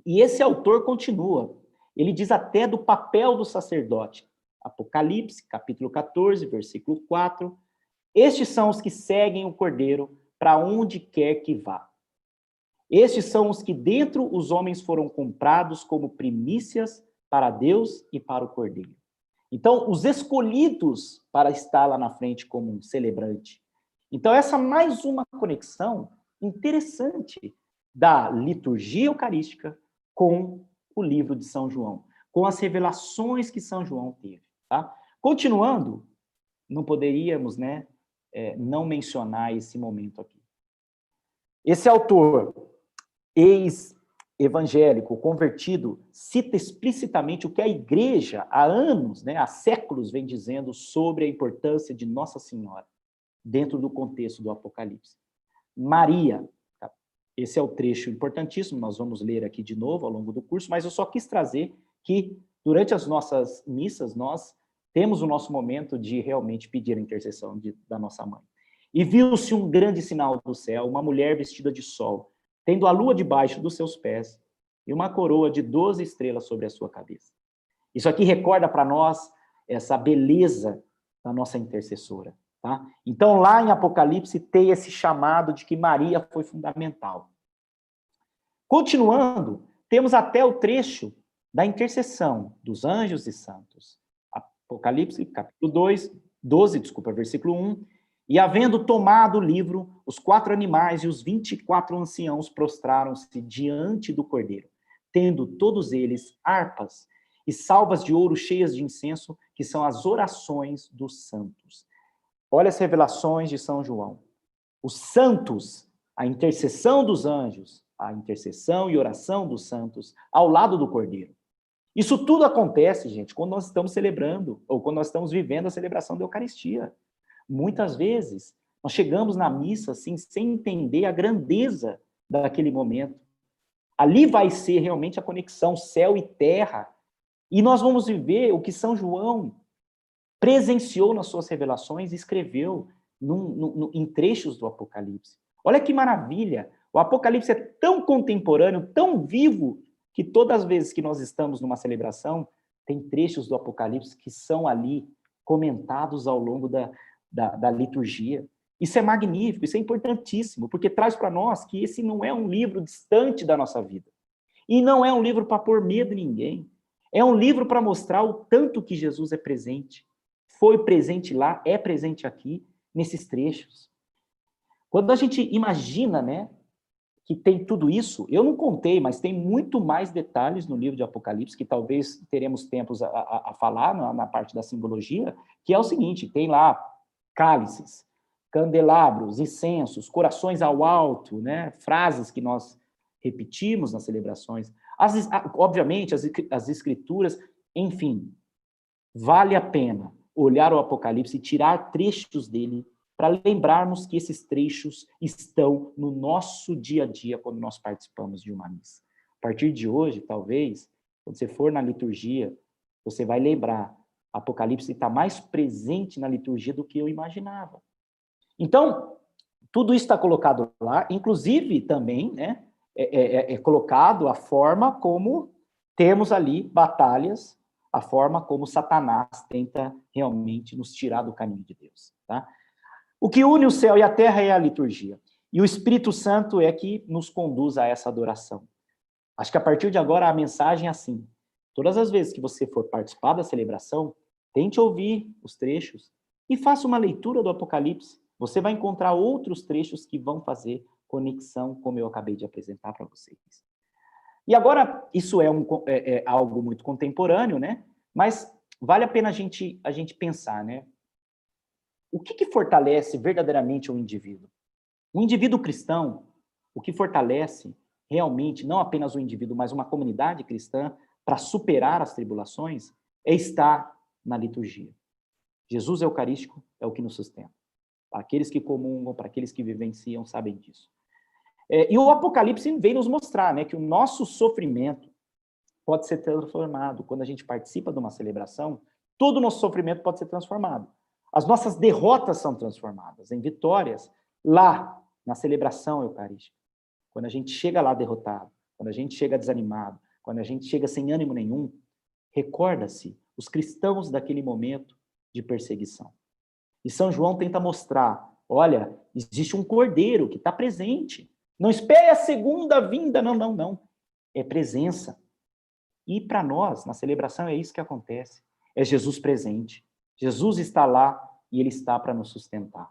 E esse autor continua. Ele diz até do papel do sacerdote. Apocalipse, capítulo 14, versículo 4. Estes são os que seguem o Cordeiro para onde quer que vá. Estes são os que dentre os homens foram comprados como primícias para Deus e para o Cordeiro. Então, os escolhidos para estar lá na frente como um celebrante. Então, essa é mais uma conexão interessante da liturgia eucarística com o livro de São João, com as revelações que São João teve. Tá? Continuando, não poderíamos, né, não mencionar esse momento aqui. Esse autor, ex-evangélico, convertido, cita explicitamente o que a igreja, há anos, né, há séculos, vem dizendo sobre a importância de Nossa Senhora, dentro do contexto do Apocalipse. Maria, tá? Esse é o trecho importantíssimo, nós vamos ler aqui de novo ao longo do curso, mas eu só quis trazer que, durante as nossas missas, nós temos o nosso momento de realmente pedir a intercessão da nossa mãe. E viu-se um grande sinal do céu, uma mulher vestida de sol, tendo a lua debaixo dos seus pés e uma coroa de 12 estrelas sobre a sua cabeça. Isso aqui recorda para nós essa beleza da nossa intercessora. Tá? Então, lá em Apocalipse, tem esse chamado de que Maria foi fundamental. Continuando, temos até o trecho da intercessão dos anjos e santos. Apocalipse, capítulo 12, versículo 1. E havendo tomado o livro, os 4 animais e os 24 anciãos prostraram-se diante do Cordeiro, tendo todos eles harpas e salvas de ouro cheias de incenso, que são as orações dos santos. Olha as revelações de São João. Os santos, a intercessão dos anjos, a intercessão e oração dos santos, ao lado do Cordeiro. Isso tudo acontece, gente, quando nós estamos celebrando, ou quando nós estamos vivendo a celebração da Eucaristia. Muitas vezes, nós chegamos na missa assim, sem entender a grandeza daquele momento. Ali vai ser realmente a conexão céu e terra. E nós vamos viver o que São João presenciou nas suas revelações e escreveu em trechos do Apocalipse. Olha que maravilha! O Apocalipse é tão contemporâneo, tão vivo, que todas as vezes que nós estamos numa celebração, tem trechos do Apocalipse que são ali comentados ao longo da liturgia. Isso é magnífico, isso é importantíssimo, porque traz para nós que esse não é um livro distante da nossa vida. E não é um livro para pôr medo em ninguém. É um livro para mostrar o tanto que Jesus é presente. Foi presente lá, é presente aqui, nesses trechos. Quando a gente imagina, né, que tem tudo isso, eu não contei, mas tem muito mais detalhes no livro de Apocalipse, que talvez teremos tempos a falar na parte da simbologia, que é o seguinte, tem lá cálices, candelabros, incensos, corações ao alto, né, frases que nós repetimos nas celebrações, obviamente as escrituras, enfim. vale a pena olhar o Apocalipse e tirar trechos dele para lembrarmos que esses trechos estão no nosso dia a dia quando nós participamos de uma missa. A partir de hoje, talvez, quando você for na liturgia, você vai lembrar, Apocalipse está mais presente na liturgia do que eu imaginava. Então, tudo isso está colocado lá, inclusive também, né, é colocado a forma como temos ali batalhas, a forma como Satanás tenta realmente nos tirar do caminho de Deus, tá? O que une o céu e a terra é a liturgia. E o Espírito Santo é que nos conduz a essa adoração. Acho que a partir de agora a mensagem é assim. Todas as vezes que você for participar da celebração, tente ouvir os trechos e faça uma leitura do Apocalipse. Você vai encontrar outros trechos que vão fazer conexão, como eu acabei de apresentar para vocês. E agora, isso é algo muito contemporâneo, né? Mas vale a pena a gente pensar, né? O que fortalece verdadeiramente o indivíduo? O indivíduo cristão, o que fortalece realmente, não apenas o indivíduo, mas uma comunidade cristã, para superar as tribulações, é estar na liturgia. Jesus Eucarístico é o que nos sustenta. Para aqueles que comungam, para aqueles que vivenciam, sabem disso. E o Apocalipse vem nos mostrar, né, que o nosso sofrimento pode ser transformado. Quando a gente participa de uma celebração, todo o nosso sofrimento pode ser transformado. As nossas derrotas são transformadas em vitórias lá, na celebração eucarística. Quando a gente chega lá derrotado, quando a gente chega desanimado, quando a gente chega sem ânimo nenhum, recorda-se os cristãos daquele momento de perseguição. E São João tenta mostrar, olha, existe um cordeiro que está presente. Não espere a segunda vinda, não. É presença. E para nós, na celebração, é isso que acontece. É Jesus presente. Jesus está lá e ele está para nos sustentar.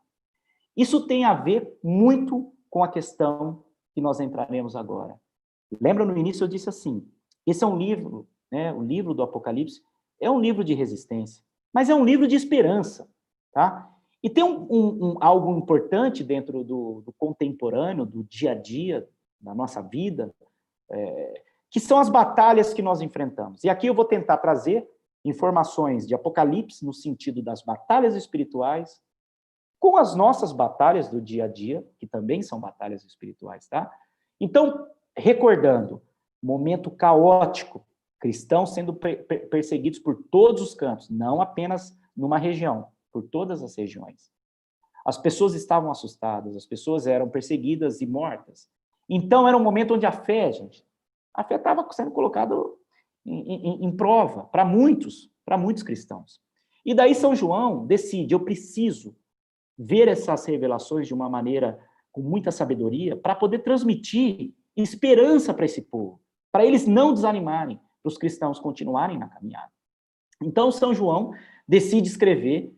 Isso tem a ver muito com a questão que nós entraremos agora. Lembra, no início eu disse assim, esse é um livro, né, o livro do Apocalipse, é um livro de resistência, mas é um livro de esperança, tá? E tem algo importante dentro do contemporâneo, do dia a dia, da nossa vida, que são as batalhas que nós enfrentamos. E aqui eu vou tentar trazer informações de Apocalipse no sentido das batalhas espirituais, com as nossas batalhas do dia a dia, que também são batalhas espirituais, tá? Então, recordando, momento caótico, cristãos sendo perseguidos por todos os cantos, não apenas numa região, por todas as regiões. As pessoas estavam assustadas, as pessoas eram perseguidas e mortas. Então, era um momento onde a fé, gente, a fé estava sendo colocada em prova para muitos cristãos. E daí São João decide, eu preciso ver essas revelações de uma maneira com muita sabedoria para poder transmitir esperança para esse povo, para eles não desanimarem, para os cristãos continuarem na caminhada. Então, São João decide escrever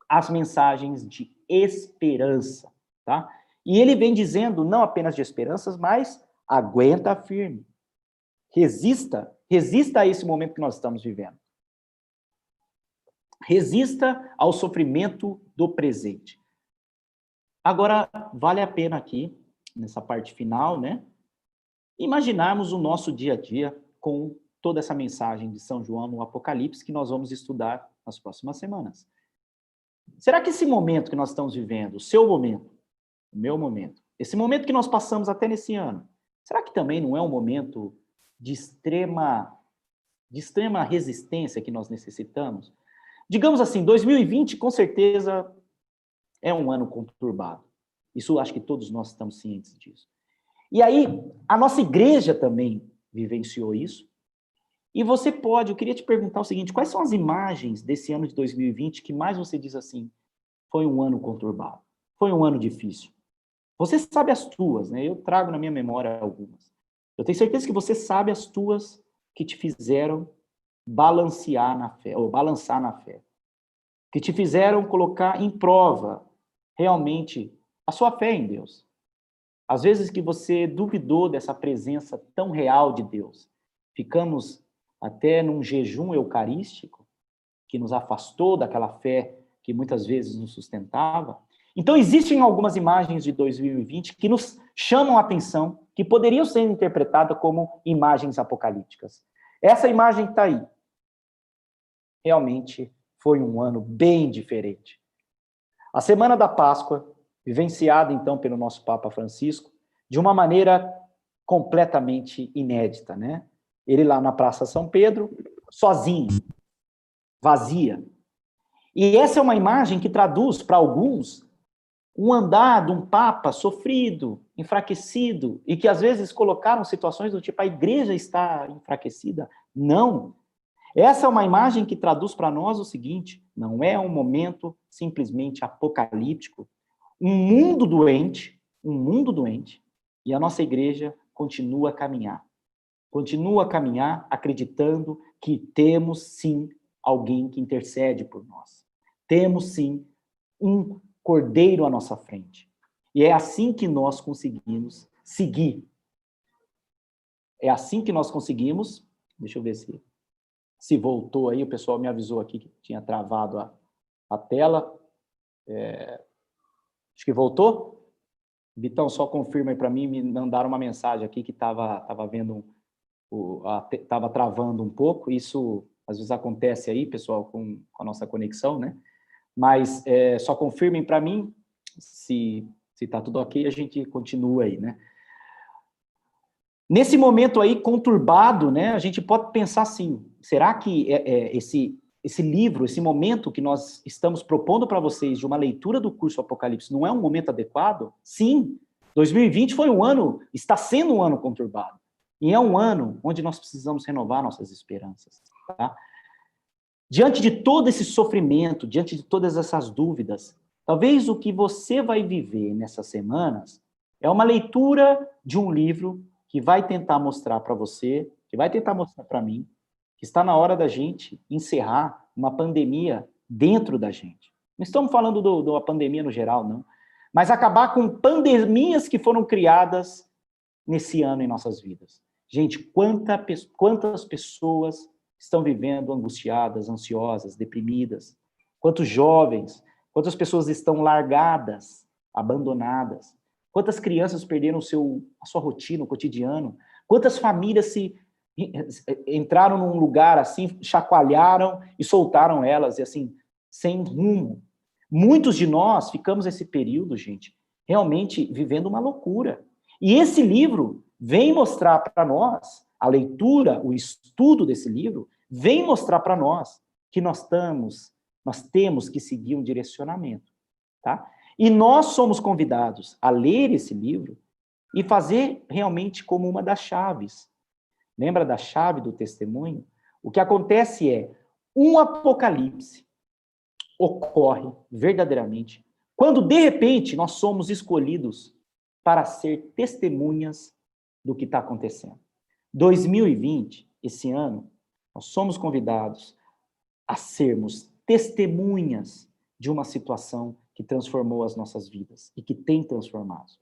as mensagens de esperança, tá? E ele vem dizendo não apenas de esperanças, mas aguenta firme. Resista a esse momento que nós estamos vivendo. Resista ao sofrimento do presente. Agora, vale a pena aqui, nessa parte final, né, imaginarmos o nosso dia a dia com toda essa mensagem de São João no Apocalipse que nós vamos estudar nas próximas semanas. Será que esse momento que nós estamos vivendo, o seu momento, o meu momento, esse momento que nós passamos até nesse ano, será que também não é um momento de extrema resistência que nós necessitamos? Digamos assim, 2020, com certeza, é um ano conturbado. Isso acho que todos nós estamos cientes disso. E aí, a nossa igreja também vivenciou isso. E você pode, eu queria te perguntar o seguinte, quais são as imagens desse ano de 2020 que mais você diz assim, foi um ano conturbado, foi um ano difícil? Você sabe as tuas, né? Eu trago na minha memória algumas. Eu tenho certeza que você sabe as tuas que te fizeram balancear na fé, ou balançar na fé. Que te fizeram colocar em prova, realmente, a sua fé em Deus. Às vezes que você duvidou dessa presença tão real de Deus. Ficamos até num jejum eucarístico, que nos afastou daquela fé que muitas vezes nos sustentava. Então, existem algumas imagens de 2020 que nos chamam a atenção, que poderiam ser interpretadas como imagens apocalípticas. Essa imagem está aí. realmente foi um ano bem diferente. A Semana da Páscoa, vivenciada então pelo nosso Papa Francisco, de uma maneira completamente inédita, né? Ele lá na Praça São Pedro, sozinho, vazia. E essa é uma imagem que traduz para alguns um andar de um Papa sofrido, enfraquecido, e que às vezes colocaram situações do tipo, a igreja está enfraquecida. Não. Essa é uma imagem que traduz para nós o seguinte, não é um momento simplesmente apocalíptico, um mundo doente, e a nossa igreja continua a caminhar acreditando que temos sim alguém que intercede por nós. Temos sim um cordeiro à nossa frente. E é assim que nós conseguimos seguir. É assim que nós conseguimos, deixa eu ver se voltou aí, o pessoal me avisou aqui que tinha travado a tela. Acho que voltou? Vitão, só confirma aí para mim, me mandaram uma mensagem aqui que estava travando um pouco. Isso às vezes acontece aí, pessoal, com a nossa conexão, né? Mas só confirmem para mim se está tudo ok, a gente continua aí, né? Nesse momento aí conturbado, né, a gente pode pensar assim, será que esse livro, esse momento que nós estamos propondo para vocês de uma leitura do curso Apocalipse não é um momento adequado? Sim, 2020 foi um ano, está sendo um ano conturbado. E é um ano onde nós precisamos renovar nossas esperanças, tá? Diante de todo esse sofrimento, diante de todas essas dúvidas, talvez o que você vai viver nessas semanas é uma leitura de um livro que vai tentar mostrar para você, que vai tentar mostrar para mim, que está na hora da gente encerrar uma pandemia dentro da gente. Não estamos falando de uma pandemia no geral, não. Mas acabar com pandemias que foram criadas nesse ano em nossas vidas. Gente, quantas pessoas estão vivendo angustiadas, ansiosas, deprimidas? Quantos jovens, quantas pessoas estão largadas, abandonadas? Quantas crianças perderam a sua rotina, o cotidiano? Quantas famílias entraram num lugar assim, chacoalharam e soltaram elas, e assim, sem rumo? Muitos de nós ficamos esse período, gente, realmente vivendo uma loucura. E esse livro vem mostrar para nós, a leitura, o estudo desse livro, vem mostrar para nós que nós temos que seguir um direcionamento, tá? E nós somos convidados a ler esse livro e fazer realmente como uma das chaves. Lembra da chave do testemunho? O que acontece é, um apocalipse ocorre verdadeiramente quando, de repente, nós somos escolhidos para ser testemunhas do que está acontecendo. 2020, esse ano, nós somos convidados a sermos testemunhas de uma situação que transformou as nossas vidas e que tem transformado.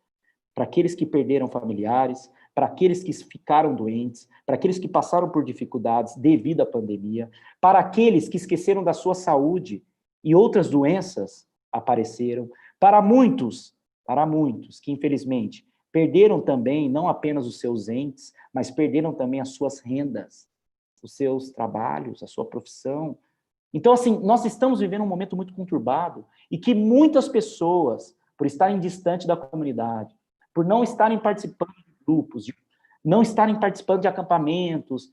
Para aqueles que perderam familiares, para aqueles que ficaram doentes, para aqueles que passaram por dificuldades devido à pandemia, para aqueles que esqueceram da sua saúde e outras doenças apareceram, para muitos que infelizmente perderam também não apenas os seus entes, mas perderam também as suas rendas, os seus trabalhos, a sua profissão. Então, assim, nós estamos vivendo um momento muito conturbado e que muitas pessoas, por estarem distante da comunidade, por não estarem participando de grupos, não estarem participando de acampamentos,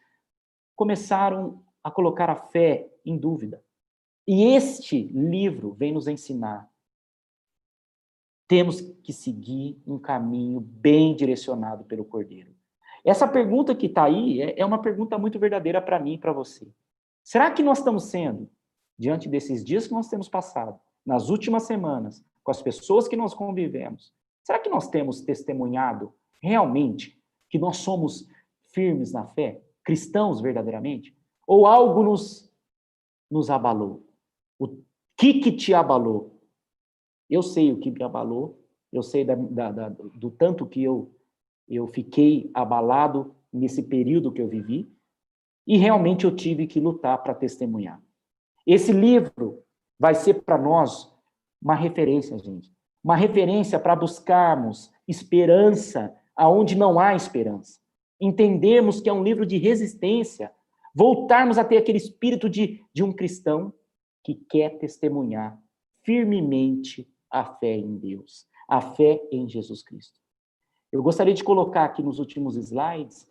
começaram a colocar a fé em dúvida. E este livro vem nos ensinar. Temos que seguir um caminho bem direcionado pelo Cordeiro. Essa pergunta que está aí é uma pergunta muito verdadeira para mim e para você. Será que nós estamos sendo, diante desses dias que nós temos passado, nas últimas semanas, com as pessoas que nós convivemos, será que nós temos testemunhado realmente que nós somos firmes na fé, cristãos verdadeiramente? Ou algo nos abalou? O que te abalou? Eu sei o que me abalou, eu sei do tanto que eu fiquei abalado nesse período que eu vivi, e realmente eu tive que lutar para testemunhar. Esse livro vai ser para nós uma referência, gente. Uma referência para buscarmos esperança aonde não há esperança. Entendermos que é um livro de resistência voltarmos a ter aquele espírito de um cristão que quer testemunhar firmemente a fé em Deus, a fé em Jesus Cristo. Eu gostaria de colocar aqui nos últimos slides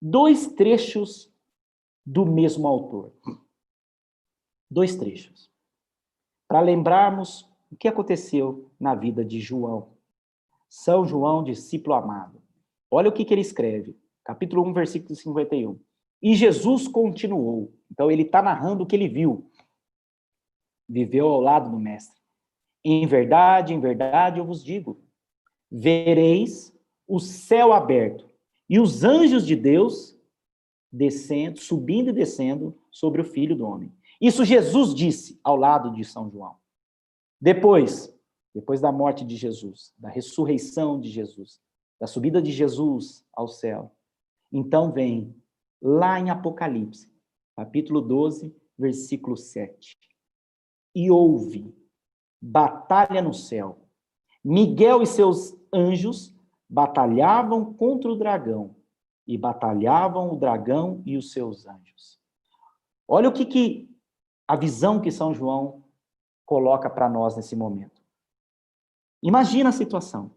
2 trechos do mesmo autor. 2 trechos. Para lembrarmos o que aconteceu na vida de João. São João, discípulo amado. Olha o que ele escreve. Capítulo 1, versículo 51. E Jesus continuou. Então, ele está narrando o que ele viu. Viveu ao lado do mestre. Em verdade, eu vos digo, vereis o céu aberto e os anjos de Deus descendo, subindo e descendo sobre o Filho do Homem. Isso Jesus disse ao lado de São João. Depois da morte de Jesus, da ressurreição de Jesus, da subida de Jesus ao céu, então vem lá em Apocalipse, capítulo 12, versículo 7. E houve batalha no céu. Miguel e seus anjos batalhavam contra o dragão, e batalhavam o dragão e os seus anjos. Olha o que a visão que São João coloca para nós nesse momento. Imagina a situação.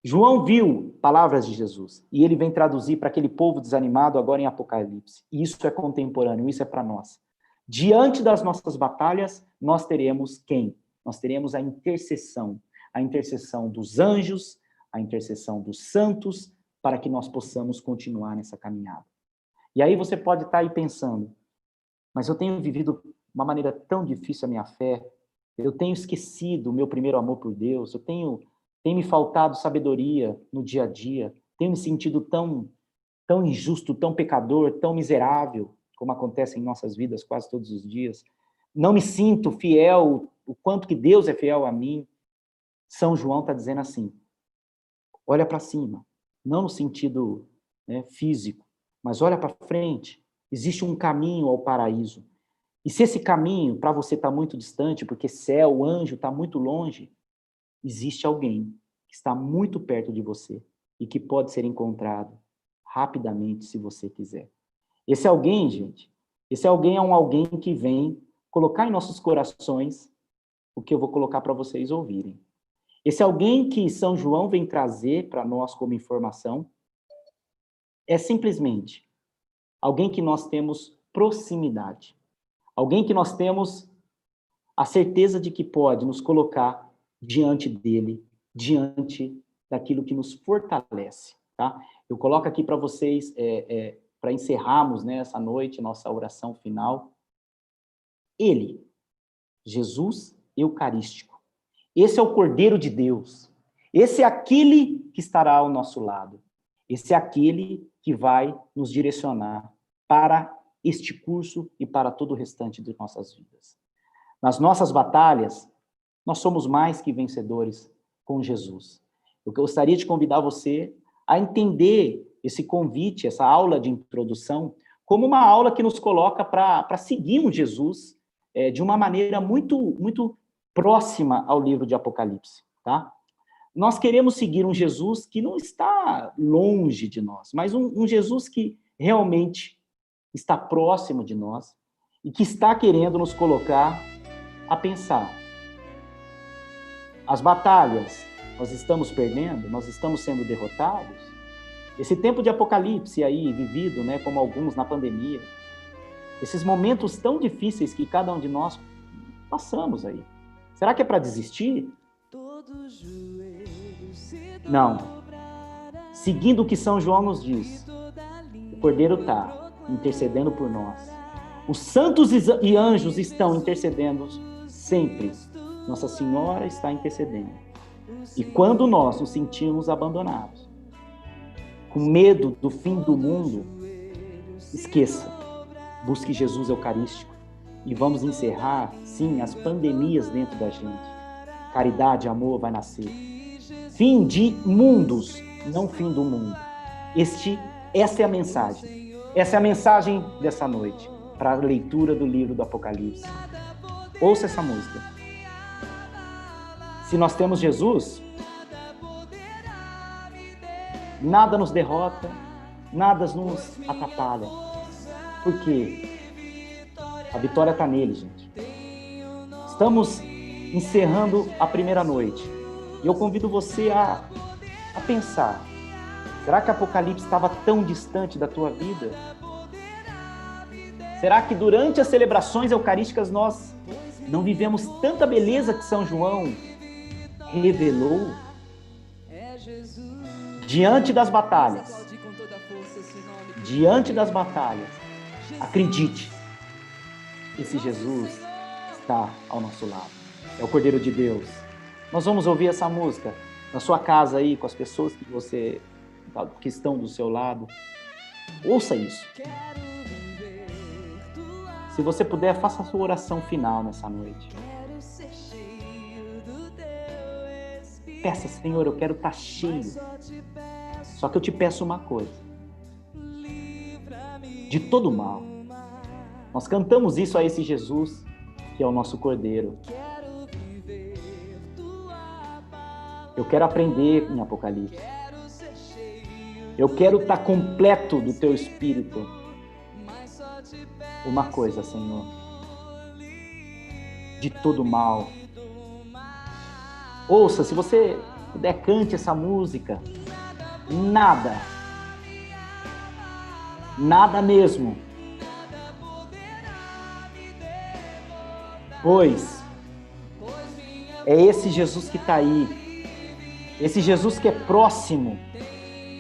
João viu palavras de Jesus, e ele vem traduzir para aquele povo desanimado agora em Apocalipse. E isso é contemporâneo, isso é para nós. Diante das nossas batalhas, nós teremos quem? Nós teremos a intercessão dos anjos, a intercessão dos santos, para que nós possamos continuar nessa caminhada. E aí você pode estar aí pensando, mas eu tenho vivido de uma maneira tão difícil a minha fé, eu tenho esquecido o meu primeiro amor por Deus, tem me faltado sabedoria no dia a dia, tenho me sentido tão injusto, tão pecador, tão miserável, como acontece em nossas vidas quase todos os dias. Não me sinto fiel, o quanto que Deus é fiel a mim. São João está dizendo assim, olha para cima, não no sentido, né, físico, mas olha para frente, existe um caminho ao paraíso. E se esse caminho para você está muito distante, porque céu, anjo está muito longe, existe alguém que está muito perto de você e que pode ser encontrado rapidamente se você quiser. Esse alguém, gente, é um alguém que vem colocar em nossos corações o que eu vou colocar para vocês ouvirem. Esse alguém que São João vem trazer para nós como informação é simplesmente alguém que nós temos proximidade. Alguém que nós temos a certeza de que pode nos colocar diante dele, diante daquilo que nos fortalece, tá? Eu coloco aqui para vocês, para encerrarmos, né, essa noite, nossa oração final. Ele, Jesus Eucarístico. Esse é o Cordeiro de Deus. Esse é aquele que estará ao nosso lado. Esse é aquele que vai nos direcionar para este curso e para todo o restante de nossas vidas. Nas nossas batalhas, nós somos mais que vencedores com Jesus. Eu gostaria de convidar você a entender esse convite, essa aula de introdução, como uma aula que nos coloca para seguir um Jesus de uma maneira muito próxima ao livro de Apocalipse, tá? Nós queremos seguir um Jesus que não está longe de nós, mas um Jesus que realmente está próximo de nós e que está querendo nos colocar a pensar. As batalhas, nós estamos perdendo? Nós estamos sendo derrotados? Esse tempo de Apocalipse aí, vivido, né, como alguns na pandemia, esses momentos tão difíceis que cada um de nós passamos aí. Será que é para desistir? Não. Seguindo o que São João nos diz, o Cordeiro está intercedendo por nós. Os santos e anjos estão intercedendo sempre. Nossa Senhora está intercedendo. E quando nós nos sentimos abandonados, com medo do fim do mundo, esqueça. Busque Jesus Eucarístico. E vamos encerrar, sim, as pandemias dentro da gente. Caridade, amor vai nascer. Fim de mundos, não fim do mundo. Essa é a mensagem. Essa é a mensagem dessa noite, para a leitura do livro do Apocalipse. Ouça essa música. Se nós temos Jesus, nada nos derrota, nada nos atrapalha. Porque a vitória está nele, gente. Estamos encerrando a primeira noite. E eu convido você a pensar. Será que Apocalipse estava tão distante da tua vida? Será que durante as celebrações eucarísticas nós não vivemos tanta beleza que São João revelou? Diante das batalhas, acredite, esse Jesus está ao nosso lado. É o Cordeiro de Deus. Nós vamos ouvir essa música na sua casa aí, com as pessoas que estão do seu lado. Ouça isso. Se você puder, faça a sua oração final nessa noite. Peça, Senhor, eu quero estar cheio. Só que eu te peço uma coisa. De todo mal. Nós cantamos isso a esse Jesus, que é o nosso Cordeiro. Eu quero aprender em Apocalipse. Eu quero estar completo do teu Espírito. Uma coisa, Senhor. De todo mal. Ouça, se você puder, cante essa música. Nada mesmo. Pois é esse Jesus que está aí. Esse Jesus que é próximo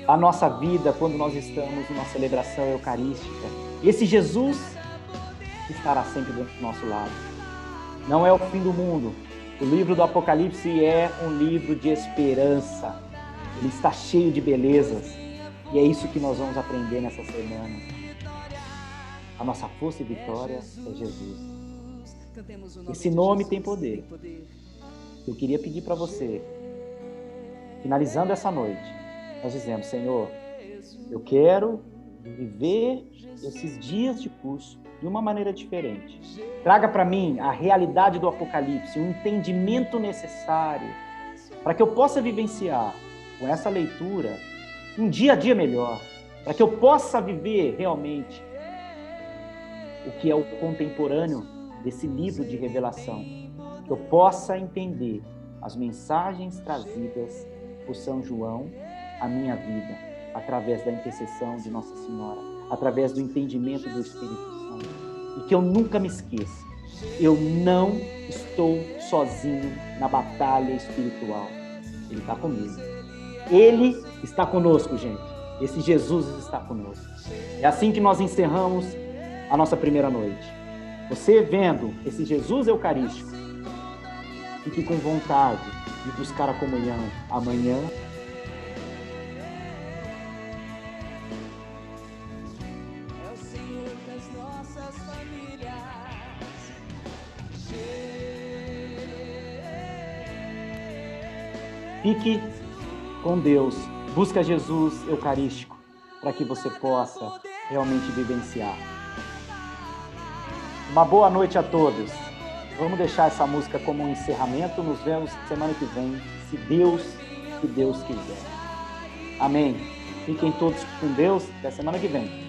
à nossa vida quando nós estamos numa celebração eucarística. Esse Jesus estará sempre do nosso lado. Não é o fim do mundo. O livro do Apocalipse é um livro de esperança. Ele está cheio de belezas. E é isso que nós vamos aprender nessa semana. A nossa força e vitória é Jesus. Esse nome tem poder. Eu queria pedir para você, finalizando essa noite, nós dizemos, Senhor, eu quero viver esses dias de curso de uma maneira diferente. Traga para mim a realidade do Apocalipse, o entendimento necessário para que eu possa vivenciar com essa leitura um dia a dia melhor, para que eu possa viver realmente o que é o contemporâneo desse livro de revelação, que eu possa entender as mensagens trazidas por São João à minha vida, através da intercessão de Nossa Senhora, através do entendimento do Espírito Santo, e que eu nunca me esqueça, eu não estou sozinho na batalha espiritual, Ele está comigo. Ele está conosco, gente. Esse Jesus está conosco. É assim que nós encerramos a nossa primeira noite. Você vendo esse Jesus eucarístico, fique com vontade de buscar a comunhão amanhã. É o Senhor das nossas famílias. Fique com Deus. Busca Jesus eucarístico para que você possa realmente vivenciar. Uma boa noite a todos. Vamos deixar essa música como um encerramento. Nos vemos semana que vem, se Deus quiser. Amém. Fiquem todos com Deus. Até semana que vem.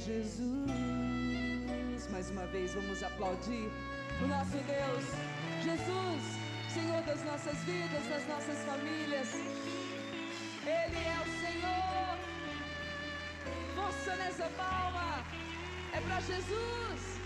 Jesus, mais uma vez vamos aplaudir o nosso Deus, Jesus, Senhor das nossas vidas, das nossas famílias. Ele é o Senhor. Força nessa palma, é para Jesus.